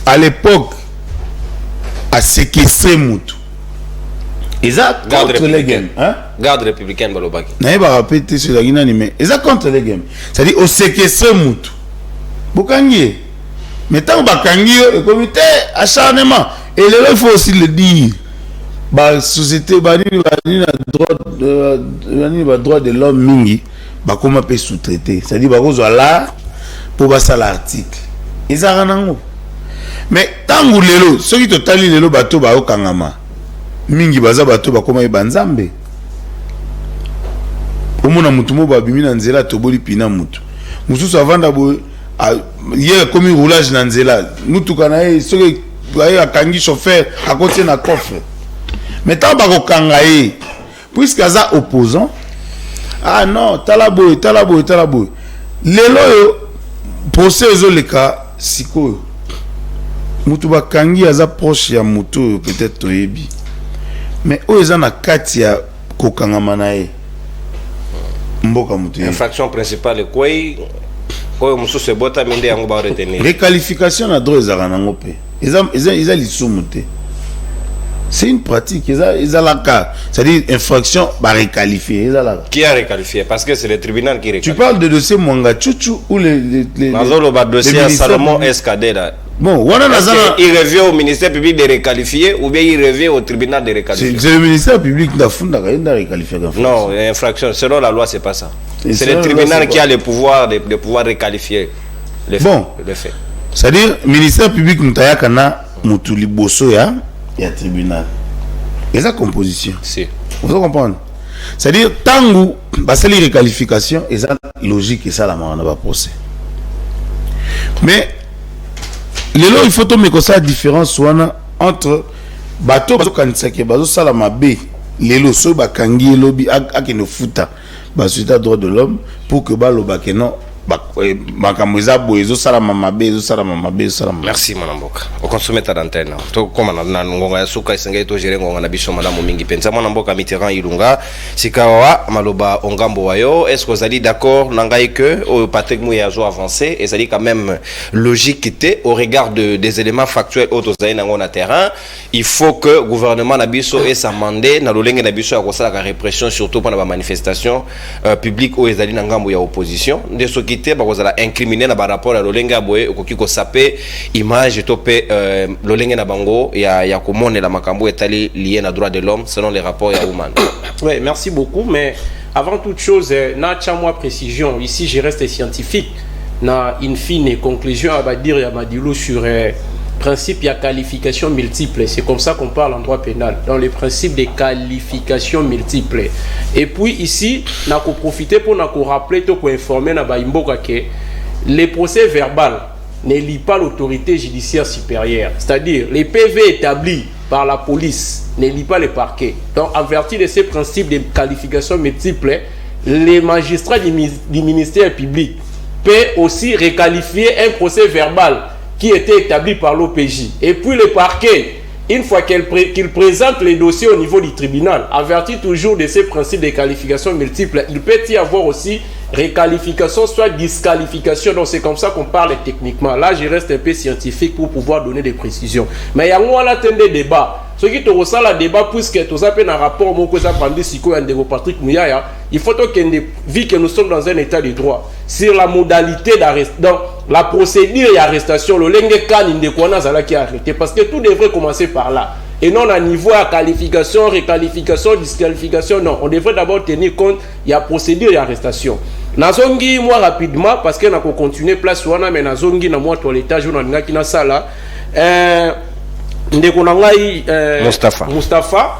à l'époque à séquestrer Moutou. Ils ont contre les games. Hein? Garde républicaine Balobaki. N'a pas répété sur la Guinée, mais ils ont contre les games. C'est-à-dire au séquestrer Moutou. Bokangi. Mais tant que Bakangi, le comité acharnement. Et il faut aussi le dire. La société, le droit de l'homme, mingi, comment peut sous-traiter. C'est-à-dire qu'ils sont là pour passer l'article. Ils ont rien. Mais tant que les ceux qui te talent les bateaux, au Kangama. Mingi baza bato bakoma ibanzambe omona mutu mo babimi na nzela toboli pina mutu mususu avanda bo ye komi roulage na nzela mutu kana e soki aye akangi chauffeur akotie na coffre mais tant bako kanga e puisque aza opposant ah non talabo lelo yo procès ezoleka sikoyo mutu bakangi aza proche ya mutu peut-être toyebi. Mais où est-ce na katia kokangama nae mboka mutu infraction principale quoi musu se bota minde yango ba retenir réqualification na droit ezaka nango pe eza lisumu te c'est une pratique eza la cas c'est-à-dire infraction ba réqualifier qui a réqualifié parce que c'est le tribunal qui réqualifie. Tu parles de dossier Mwanga Chuchu ou les Mazolo ba dossier Salomon Escadera. Bon, il revient au ministère public de réqualifier ou bien il revient au tribunal de réqualifier. C'est le ministère public qui a réqualifié. Non, infraction. Selon la loi, c'est pas ça. C'est le tribunal qui a le pouvoir de pouvoir réqualifier les faits. C'est-à-dire, le ministère public Mutayakana Mutuli Bosso ya tribunal. Et sa composition. Si. Vous comprenez? C'est-à-dire, tant que c'est les réqualifications, et ça logique et ça la marana va procès. Mais lelo il faut tomber comme ça la différence entre bateau bazo kanisaki bazo sala mabe lelo so bakangi lobi akene futa ba suite droit de l'homme pour que ba lobake non makambo eza boye ezosalama mabe ezosalama mabe ezosalama. Merci Mwanamboka. On consomme ta antenne. To koma na ngonga ya suka isengeli to gérer ngonga na biso madame mingi penza Mwanamboka Mitterrand Ilunga sikawa maloba ongambo wayo. Est-ce que vous allez d'accord nangai que au Patrick Mouya zo avancé et ça dit quand même logique était au regard des éléments factuels autres na ngona terrain, il faut que gouvernement na biso et sa mandé na lolenge na biso ya kosala ka répression surtout pendant la manifestation publique au ezali na ngambo ya opposition de ce qui était ba kozala incriminer na ba rapport à lolenge aboye okoki ko saper image topé lolenge na bango ya komone la makambo etali lié na droit de l'homme selon les rapports ya Woman. Oui, merci beaucoup, mais avant toute chose na moi précision ici je reste scientifique na in fine conclusion à dire ya Madilou sur principe, il y a qualification multiple. C'est comme ça qu'on parle en droit pénal. Dans le principe des qualifications multiples. Et puis ici, on a profité pour nous rappeler, pour informer que les procès verbaux ne lient pas l'autorité judiciaire supérieure. C'est-à-dire, les PV établis par la police ne lient pas le parquet. Donc, en vertu de ces principes de qualification multiple, les magistrats du ministère public peuvent aussi requalifier un procès verbal qui était établi par l'OPJ. Et puis le parquet, une fois qu'il présente les dossiers au niveau du tribunal, avertit toujours de ces principes de qualification multiples, il peut y avoir aussi réqualification, soit disqualification. Donc c'est comme ça qu'on parle techniquement. Là, je reste un peu scientifique pour pouvoir donner des précisions. Mais il y a un débat. Ce qui te ressent le débat, puisque tu as un rapport Patrick Mouyaya, il faut que vu que nous sommes dans un état de droit, sur la modalité d'arrestation, donc la procédure d'arrestation, le lenge kan indekwana zala qui est arrêté, parce que tout devrait commencer par là. Et non à niveau à qualification, réqualification, disqualification, non. On devrait d'abord tenir compte, il y a procédure d'arrestation. Nazongi, moi rapidement, parce que nous avons continué place, mais Nazongi, na moi toilettage, on a qui na sala. Mustafa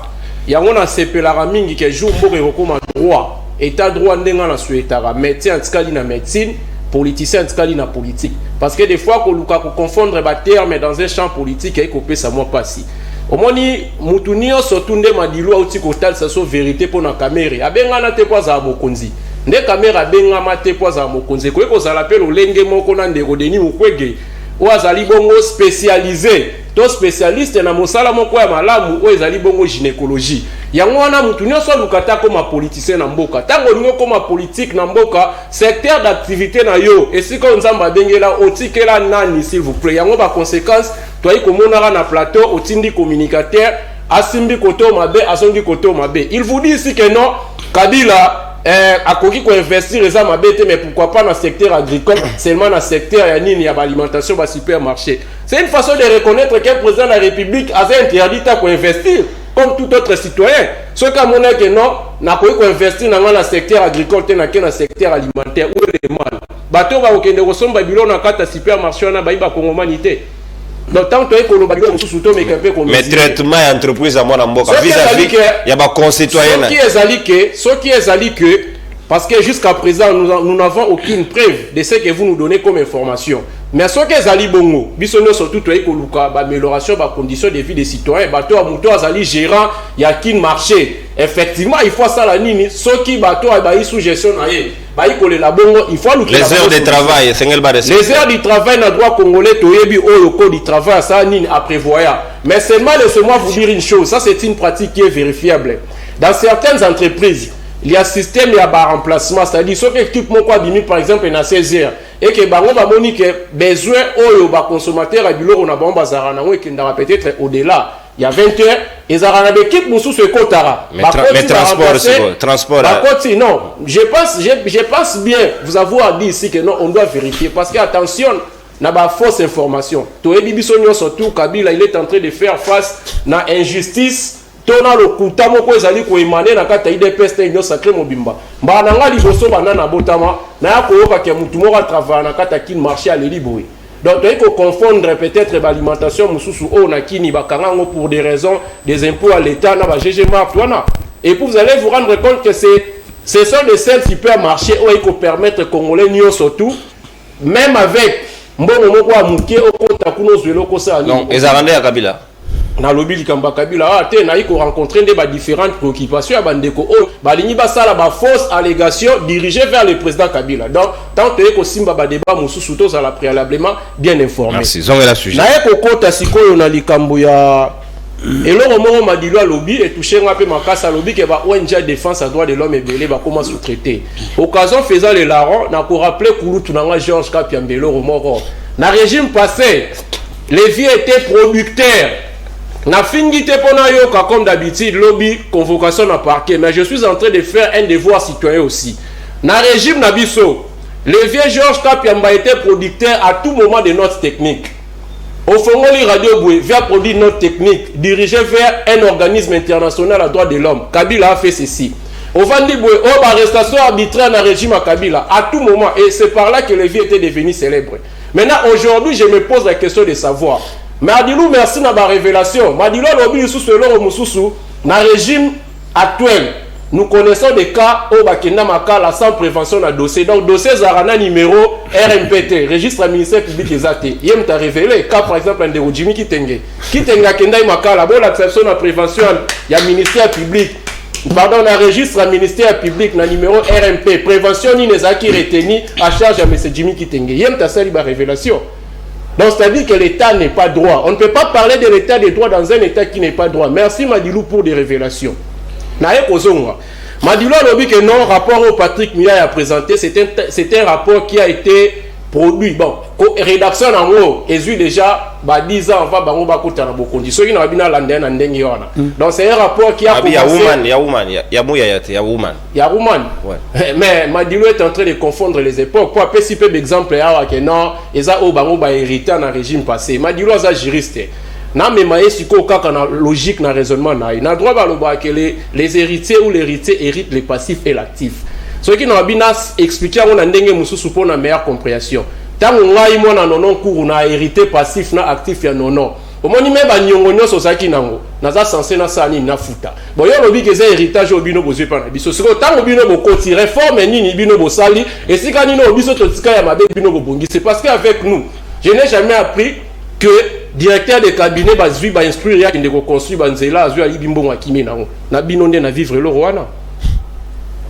yango na sepelaka mingi ke jour moko ekokoma droit état droit ndenga na souhaitaka médecin antikali na médecine politicien antikali na politique parce que des fois koluka ko confondre ba terme dans un champ politique et kopesa moi pasi omoni mutu nyonso tunde Madilu auti kotalisa so vérité pona caméra abengana te kwa za mokonzi nde caméra bengama te kwa za mokonzi ko ekozala pe lolenge moko na ndeko Denis Mukwege ou azali bongo spécialisé to spécialiste na mosala moko ya malamu ou ezali bongo gynécologie yango wana mutu nyonso lukata koma politicien na mboka tango lingo koma politique na mboka secteur d'activité na yo esiko nzamba bengela otikela nani s'il vous plaît yango ba conséquence toi komona na plateau otindi communicateur asimbi koto mabe asongi koto mabe il vous dit ici que non Kabila à koki ko investir les âmes mais pourquoi pas dans le secteur agricole seulement dans le secteur ya alimentation ba supermarché. C'est une façon de reconnaître qu'un président de la République a interdit à investir comme tout autre citoyen. Ce qu'à mon avis que non na koki ko investir dans le secteur agricole dans le secteur alimentaire où est mal. Bato ba okende ko somba bilo na kata supermarché na ba iba kongomanité. Donc tant que mais traitement et entreprise à mon amboka vis-à-vis il y a des concitoyens ce qui est ali que parce que jusqu'à présent nous n'avons aucune preuve de ce que vous nous donnez comme information mais ce qui est ali bongo bisonno surtout toi ekoluka ba amélioration ba conditions de vie des citoyens bato a muto azali gérant ya kin marché effectivement il faut ça la nini ce qui bato ba sous gestion na ye ba ikole la bongo il faut les heures de travail les heures du travail na droit congolais toyebi au code du travail ça nini à prévoir mais seulement laissez-moi vous dire une chose ça c'est une pratique qui est vérifiable dans certaines entreprises il y a un système de remplacement, c'est-à-dire ce que l'équipe moko bimi par exemple na 16 heures et que bango ba moni que besoin oyo ba consommateur a bilo on a bon bazara na et ndara peut-être au-delà il y a 20 heures et zarana d'équipe musu se kotara mais transport non je pense bien vous avoir dit ici que non on doit vérifier parce que attention na ba fausse information to ebi biso surtout Kabila il est en train de faire face na injustice tona lokuta moko ezali ko emane na kata IDPS te nyo sacré mobimba mbana nga liboso bana na botama na ya koyoka ke mutu moko travailler na kata kin marché à l'eliboui donc il faut confondre peut-être l'alimentation mususu o na kini bakangango pour des raisons des impôts à l'état na ba GG Mart wana et puis vous allez vous rendre compte que ce sont les seuls supermarchés où il faut permettre congolais nyo surtout même avec mbongo moko amuke okota kuno zwelo ko ça non ezarande ya Kabila na lobby likamba Kabila te na iko rencontrer des différentes préoccupations ya bandeko o balingi basala ba fausse allégation dirigée vers le président Kabila. Donc tant que ko simba ba débat mususu to za la préalablement bien informé. Merci. Zonga la sujet. Na eko kota sikoyo na likambo ya eloko moko madilo lobby et toucher ngape makasa lobby ke ba ONG défense à droit de l'homme et belé ba comment sous-traiter. Occasion faisant le larron na ko rappeler Kulutu na Georges Kapiambelo moko. Na régime passé, les vieux étaient producteurs. Na fingité pona yoka comme d'habitude lobby convocation na parquet, mais je suis en train de faire un devoir citoyen aussi. Na régime na biso, le vieux Georges Kapiamba était producteur à tout moment de notes techniques. Au Fongoli Radio Boué vient produire une note technique dirigée vers un organisme international à droit de l'homme. Kabila a fait ceci. Au Vandi Boué, arrestation arbitraire dans le régime à Kabila à tout moment, et c'est par là que le vieux était devenu célèbre. Maintenant, aujourd'hui, je me pose la question de savoir. Madilou, merci na ba révélation. Madilou, lobby sous ce loro mususu, na régime actuel. Nous connaissons des cas au Bakenda Makala sans prévention na dossier. Donc, dossier Zarana numéro RMPT, registre à ministère public exacté. Yem t'a révélé, cas par exemple, un de Jimmy Kitenge. Kitenge Kenda Makala, bon, l'acception de la prévention, il y a ministère public. Pardon, na registre à ministère public, na numéro RMP, prévention ni les acquis retenus à charge à M. Jimmy Kitenge. Yem t'a sali ba révélation. Donc, c'est-à-dire que l'État n'est pas droit. On ne peut pas parler de l'État des droits dans un État qui n'est pas droit. Merci Madilou pour des révélations. Madilou a dit que non, rapport au Patrick Mia a présenté, c'est un rapport qui a été produit. Bon, rédaction en gros, et déjà 10 ans avant Bango Bakouta na Bokondi. Ceux qui n'ont pas bien l'andé na ndengi wana. Donc c'est un rapport qui a commencé. Il y a woman. Ouais. Mais Madilou est en train de confondre les époques. Pour appeler si peu d'exemples là que non, eza o Bango ba hérité dans régime passé. Madilou a juriste. Na me maye siko kaka na logique na raisonnement na. Na droit ba loba que les héritiers ou l'héritier héritent les passifs et l'actif. Ceux qui n'ont bien expliqué on a ndenge mususu pour na meilleure compréhension. Tant ngai mona nonon cours na hérité passif na actif ya nonon. Au moni me ba nyongo nyoso saki nango. Naza censé na sani na futa. Bon yo lobi que c'est héritage obino bozwe pa na biso. Siko tant obino bokoti réforme nini bino bosali et sika nino obiso totika ya mabe bino bobongi. C'est parce qu'avec nous, je n'ai jamais appris que directeur de cabinet bazui ba instruire ya kinde ko construire banzela azui ali bimbongo akimi nango. Na bino nde na vivre le rwana.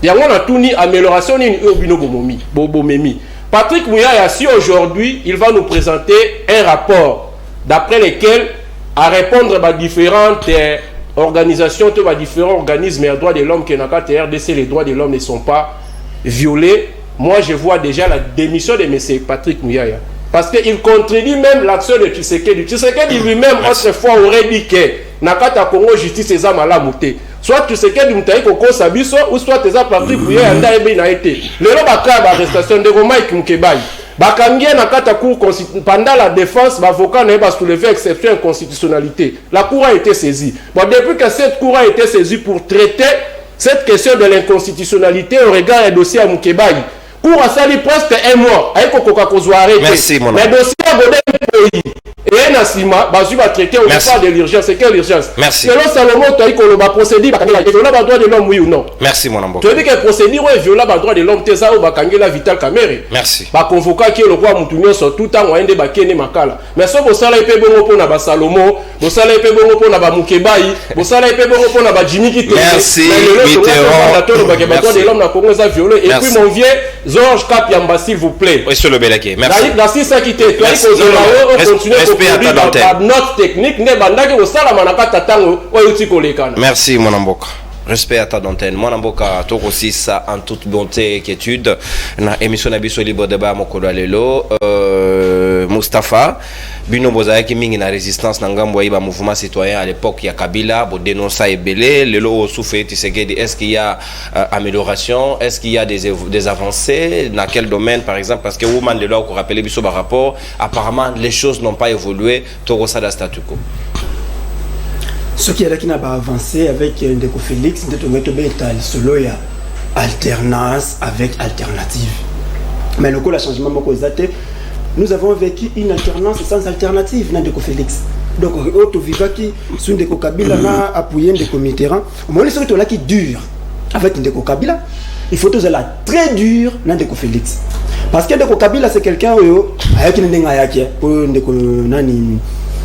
Yango na tuni amélioration nini obino bomomi, bomemi. Patrick Mouyaya, si aujourd'hui, il va nous présenter un rapport d'après lequel, à répondre à différentes organisations, à différents organismes et à droits de l'homme qui n'a qu'à RDC, les droits de l'homme ne sont pas violés. Moi, je vois déjà la démission de M. Patrick Mouyaya. Parce qu'il contredit même l'action de Tshisekedi. Tshisekedi lui-même, autrefois, aurait dit que Nakata Congo justice est à mouté. Soit Tshisekedi mutaï Koko Sabiso, ou soit tes Patrick Mouyaya anda ebe na été. Le baka arrestation de Mike Mkebai. Bakangie Nakata Cour pendant la défense, l'avocat n'a pas soulevé exception inconstitutionnalité. La Cour a été saisie. Bon, depuis que cette Cour a été saisie pour traiter cette question de l'inconstitutionnalité au regard du dossier à Mkebai, Cour a sali presque un mois. Merci, mon ami. Mais dossier à Godin et Nassima, Bazu va traiter au départ de l'urgence. C'est quelle urgence? Merci. Selon Salomon, tu as dit qu'on va procéder à violer le droit de l'homme, oui ou non? Merci, mon ami. Tu as dit que procéder à violer le droit de l'homme, tu as dit que Vital Kamere. Merci. Ba convoquer qui est le roi Moutounio sur tout temps, on a des makala. Mais ça, vous savez, il bon pour na Salomon, vous savez, il bon pour na Mukebai, vous savez, il bon pour na Jimmy Kitenge. Merci. Et puis mon vieux Georges Kapiamba, s'il vous plaît. Monsieur le Belaké, merci. Merci, ça qui t'est. Merci mon amboka. Respect à ta dentelle. Mon amboka toi aussi ça en toute bonté et quiétude. Na émission na biso libre débat mokolo lelo Mustapha bino bozaki mingi na résistance na ngambo ya mouvement citoyen à l'époque ya Kabila bo dénoncer ebelé lelo souffle Tshisekedi. Est-ce qu'il y a amélioration? Est-ce qu'il y a des avancées dans quel domaine par exemple parce que woman lelo ko rappeler biso par rapport apparemment les choses n'ont pas évolué to ça da statu quo. Ce qui n'a pas avancé avec Ndeko Félix, solo il y a alternance avec alternative. Mais le coup la changement nous avons vécu une alternance sans alternative Ndeko Félix. Donc auto vivaki sur Ndeko Kabila n'a appuyé Ndeko Mitterrand. Moi les là qui dure avec Ndeko Kabila, il faut toujours la très dur Ndeko Félix. Parce que Ndeko Kabila c'est quelqu'un avec une Ndeko nani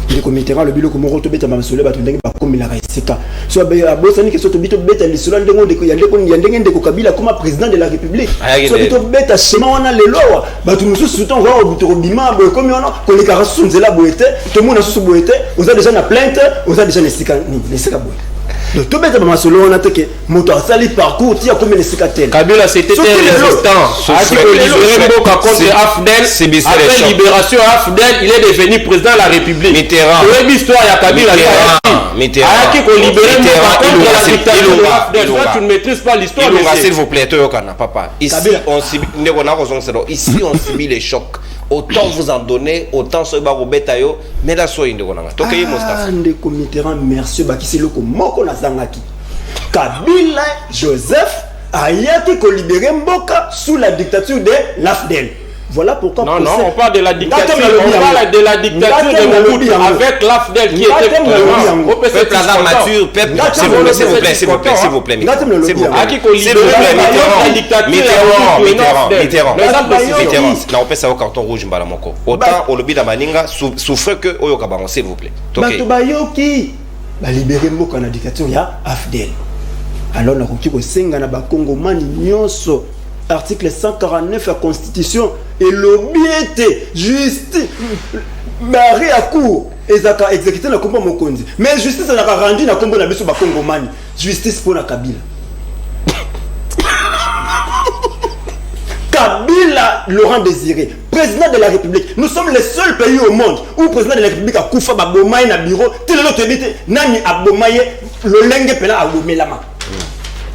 le comité le biloko moko to beta masolo bato ndenge bakomela ka esika so abosani ke so to bito beta lisolo ndengo ndeko ya ndenge ndeko Kabila comme président de la République so bito beta schéma wana lelo bato mususu to ngwa bito bima boye comme wana ko le karasu nzela boete to mona susu boete oza déjà na plainte oza déjà na esika ni esika boye donc tout bête ma solo on a que moto sali parcours ti a comme les cicatrices Kabila c'était un résistant a dit que libérer Mboka contre Afdel après libération Afdel il est devenu président de la République Mitterrand l'histoire il y a Kabila Mitterrand a dit que libérer Mboka contre la dictature de Afdel toi tu ne maîtrises pas l'histoire s'il vous plaît toi kana papa ici on subit ici on subit les chocs autant vous en donnez autant ce barobetayo mais la soy ndeko nanga tokeye Mostafa ndeko Mitterrand merci bakisi loko moko na zangaki Kabila Joseph ayaki ko libérer Mboka sous la dictature de l'Afdel. Voilà pourquoi non on parle de la dictature on parle de la dictature de Mobutu avec l'Afdel qui était peuple mature peuple s'il vous plaît Mitterrand na opesa au carton rouge mbala moko autant au lobby da maninga souffre que oyo kabango s'il vous plaît bato bayoki ba libérer Mboka na dictature ya Afdel alors na koki ko senga na ba Kongomani nyonso article 149 la constitution et l'obéité justice barré à court ezaka exécuter na kombo mokonzi mais justice na rendu na kombo na biso ba Kongomani justice pour na Kabila Kabila Laurent Désiré président de la République nous sommes les seuls pays au monde où le président de la République a koufa ba bomaye na bureau tel l'autre évite nani abomaye lolenge pela a bomelama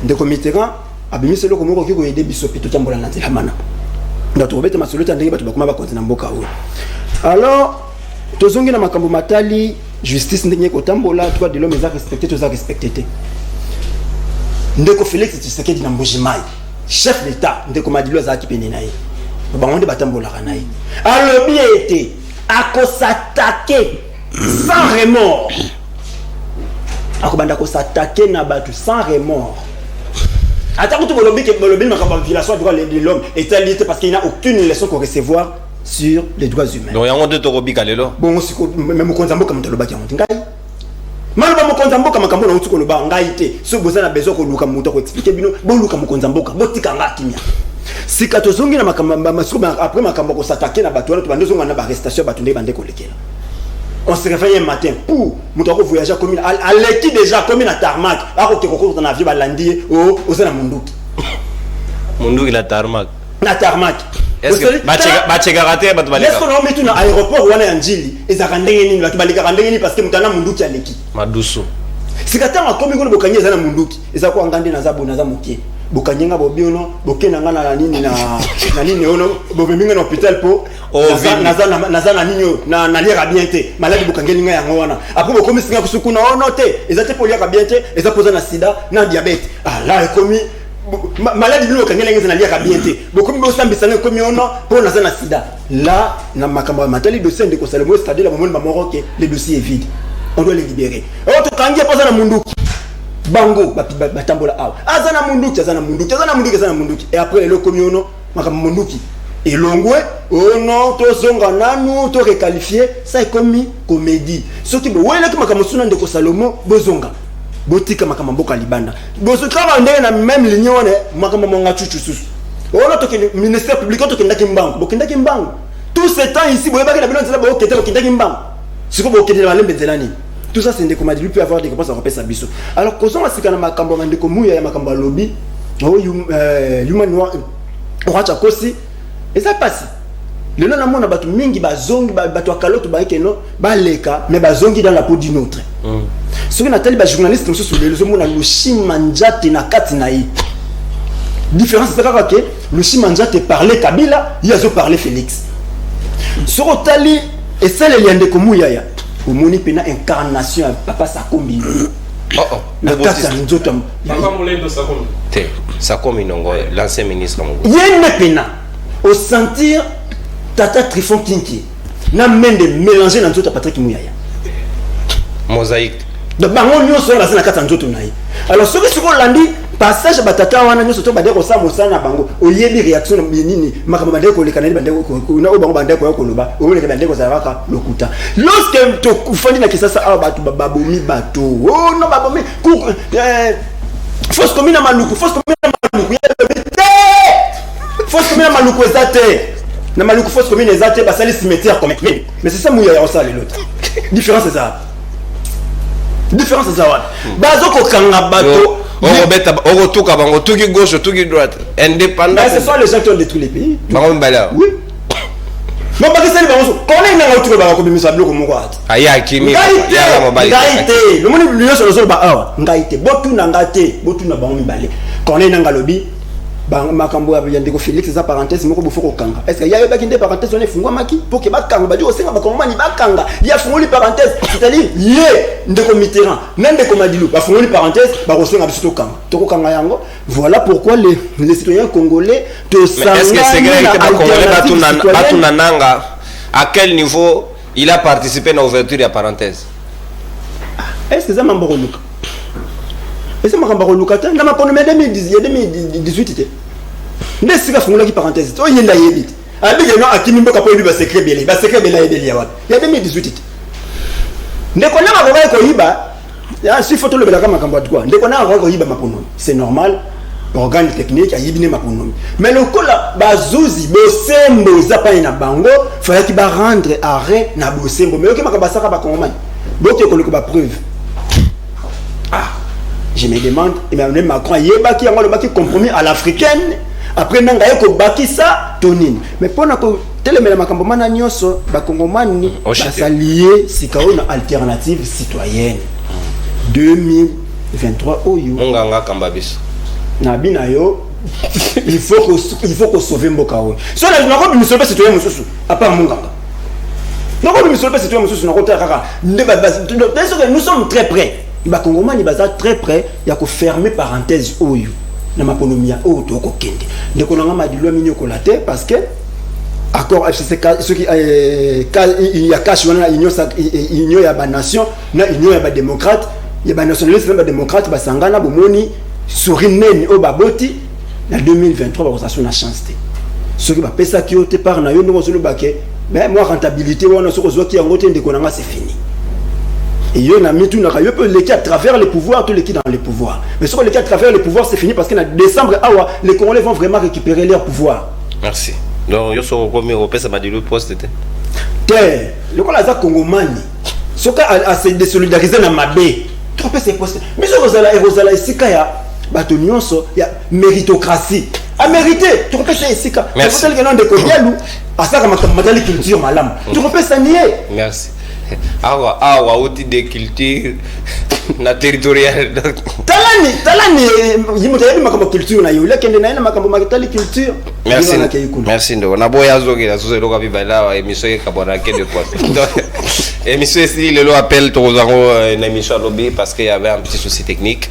ndeko Mitterrand abimiselo ko moko ko aider biso pito tambola na nzela mana ndato obete masolo tandenge bato bakoma ba kontina mboka oyo alors tozongi na makambo matali justice ndenge ko tambola droit de l'homme est respecté te ndeko Félix Tshisekedi na Mbujimai chef d'état ndeko Madilo za kipene naye bangonde batambola kanaye alors bien été à s'attaquer sans remords akobanda ko s'attaquer na batu sans remords. Attends, tout le lobby ma violation des droits de l'homme est lié parce qu'il n'y a aucune leçon qu'on recevoir sur les droits humains. Donc il y a un de Torobi Kalelo. Bon, même au Konzambo comme tu le bâti en Tingai. Malba mo Konzambo comme Kambo na utuko le ba ngaite. Ce besoin na besoin ko luka muto ko expliquer bino. Bon luka mo Konzambo ka botika nga kimia. Si katozongi na makamba après makambo ko s'attaquer na bato to bandozo na ba arrestation bato ndé bande ko lekela. On se réveille un matin pour moutako voyager comme à l'équipe déjà comme à tarmac à côté dans avion balandi aux na munduki la tarmac est-ce que bachega raté bato balika est-ce qu'on a mis tout na aéroport wana ya njili ezaka ndenge nini bato balika ndenge nini parce que mutana munduki à l'équipe madusu sikatanga komi ko bokanye za na munduki ezako ngande na za mokie bokanyenga bobiono bokena ngana na nini na nini ono bobeminga na hôpital po nazana nini na liaka bien te maladi bokangeli nga yango wana après bokomi singa kusuku na ono te ezate po liaka bien te eza poza na sida na diabète là ekomi maladi bino bokangeli nga na liaka bien te bokomi bosambisa nga ekomi ono po nazana sida là na makambo matali dossier ndeko Salomo c'est-à-dire la moment mamoro que le dossier est vide on doit les libérer auto kangia poza na munduki bango batambola awa azana munduki et après le communo makambo munduki et longwe ono to zonga nanu to requalifier ça est comme comédie soki bo wele kama kama suna ndeko Salomo bozonga botika makambo mboka libanda bozokaba ndenge na même ligne one makambo monga chuchu susu ono to ke ministère public to ke ndaki mbango bokendaki mbango tout ce temps ici boye baki na bilonzo la bo kete bokendaki mbango siko bokendela malembe zelani. Tout ça c'est ndeko Madilo peut avoir des réponses à repérer biso. Alors kozonga na sikana makambo mandeko muya ya makambo lobby human wacha kosi eza pasi lelo na mona batu mingi bazongi batu akaloto ba ekeno baleka mais bazongi dans la peau d'une autre ce que natali ba journaliste nous sur les mona Lushima Njate na kati na yi différence c'est que Lushima Njate parlait Kabila il a parlé Félix Sorotali et celle li ndeko muya ya omoni pena incarnation papa Sakombi na kasa nzoto papa Molendo Sakombi te Sakombi nongo l'ancien ministre Mongo yene pena au sentir tata Trifon Kinki na mende mélanger na nzoto Patrick Muyaya mosaïque de bango nyonso na kasa nzoto na yi alors ce que landi passage batata wana nyoso to bandeko sa mosana bango oyebi réaction na nini makambo bandeko le kanali bandeko kuna o bango bandeko ya koloba o le bandeko za baka lokuta lorsque to kufandi na kisasa aba batu babomi bato oh no babomi fausse commune maluku fausse commune maluku fausse commune maluku ezate na maluku fausse commune ezate basali cimetière comme mais c'est ça mouya ya osala l'autre différence c'est ça bazo ko kanga bato Robeta, on retourne à Bango, tout qui gauche, tout qui droite, indépendant. Ce sont les gens qui ont détruit les pays. Bango Mbala. Oui. Non, parce que c'est les Bango. Quand on est dans le tour, on va se bloquer mon droit. Aïe, Kimi. Ngaïté. Le monde est sur le sol. Ngaïté. Botu Nangate. Botu Nabango Mbale. Quand on est dans le lobby, makambo ya yandeko Félix za parenthèse moko bofo ko kanga est-ce que ya yoba kinde parenthèse on est fungwa maki pour que ba kanga ba dio senga ba komani ba kanga ya fungoli parenthèse c'est-à-dire yé ndeko Mitterrand ndeko Madilu ba fungoli parenthèse ba kosenga biso kanga to ko kanga yango voilà pourquoi les citoyens congolais te sanga est-ce que c'est vrai que ba congolais batuna nanga à quel niveau il a participé dans l'ouverture de la parenthèse est-ce que ça mambo luka et c'est maramba kolukata na makono me 2018 ne sika fungola ki parenthèse to yenda yebi abige no akimi mboka po yebi ba secret bela yebeli ya wapi ya 2018 ndeko na makoba ko yiba ya si photo le bela kama makambo atwa ndeko na ko yiba mapono c'est normal organe technique a yibine mapono mais le kola bazuzi bosembo zapa na bango fallait ki ba rendre arrêt na bosembo mais ok makaba saka ba kongomani boke ko le ba preuve je me demande, Emmanuel Macron a qui a compromis à l'africaine. Après, il a dit ça, Tonine. Mais pour nous, tel que makambo mana nyoso, bakongomani, s'allier, c'est une alternative citoyenne. 2023, oyo. Nganga Kambabis. Nabina yo, il faut que sauver Mbokao. Si on a pas de sauver citoyen Moussou, à part Munganga. Nous avons sauver citoyen Moussou, nous sommes très près. Bakongomani baza très près ya ko fermer parenthèse oyo na maponomia oyo to ko kende ndeko nanga madilo minyo ko laté parce que accord FCC ce qui il y a cash wana union ya ba nation na union ya ba démocrate ya ba nationaliste na ba démocrate basangana bomoni sourinene o baboti na 2023 ba ko na chance té ce qui ba pesa ki ote par na yo ndoko solo baké mais moi rentabilité wana soko zo ki yango te ndeko nanga c'est fini. Et il y a mis tout l'équipe à travers les pouvoirs, tout l'équipe dans les pouvoirs. Mais sur l'équipe à travers les pouvoirs, c'est fini parce qu'en décembre, les Congolais vont vraiment récupérer leur pouvoir. Merci. Donc, il y a un premier européen, ça m'a dit le poste. Le Congolais Congomani, ce cas a se désolidariser dans ma baie. Trop peu c'est possible. Mais sur Rosala ici, il y a Batonion, il y a méritocratie. À mériter, tu repères ça ici. Merci. Tu repères de Kodialou, à ça, comme la culture, madame. Tu repères ça nier. Merci. Awa outil de culture na territorial talani yimuta yebi makambo culture na yule kende na makambo makitali culture. Merci ndo na boya zogi na soso loka bibala émission ka bona ke de fois émission ici le lo appel tozango une émission lobby parce qu'il y avait un petit souci technique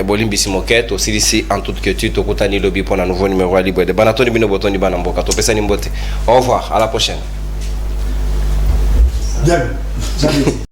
bolimbi simoket aussi ici en toute quiétude tokutani lobby pour un nouveau numéro libre de banatoni bino botoni banamboka to pesa ni mbote au revoir à la prochaine. Bien.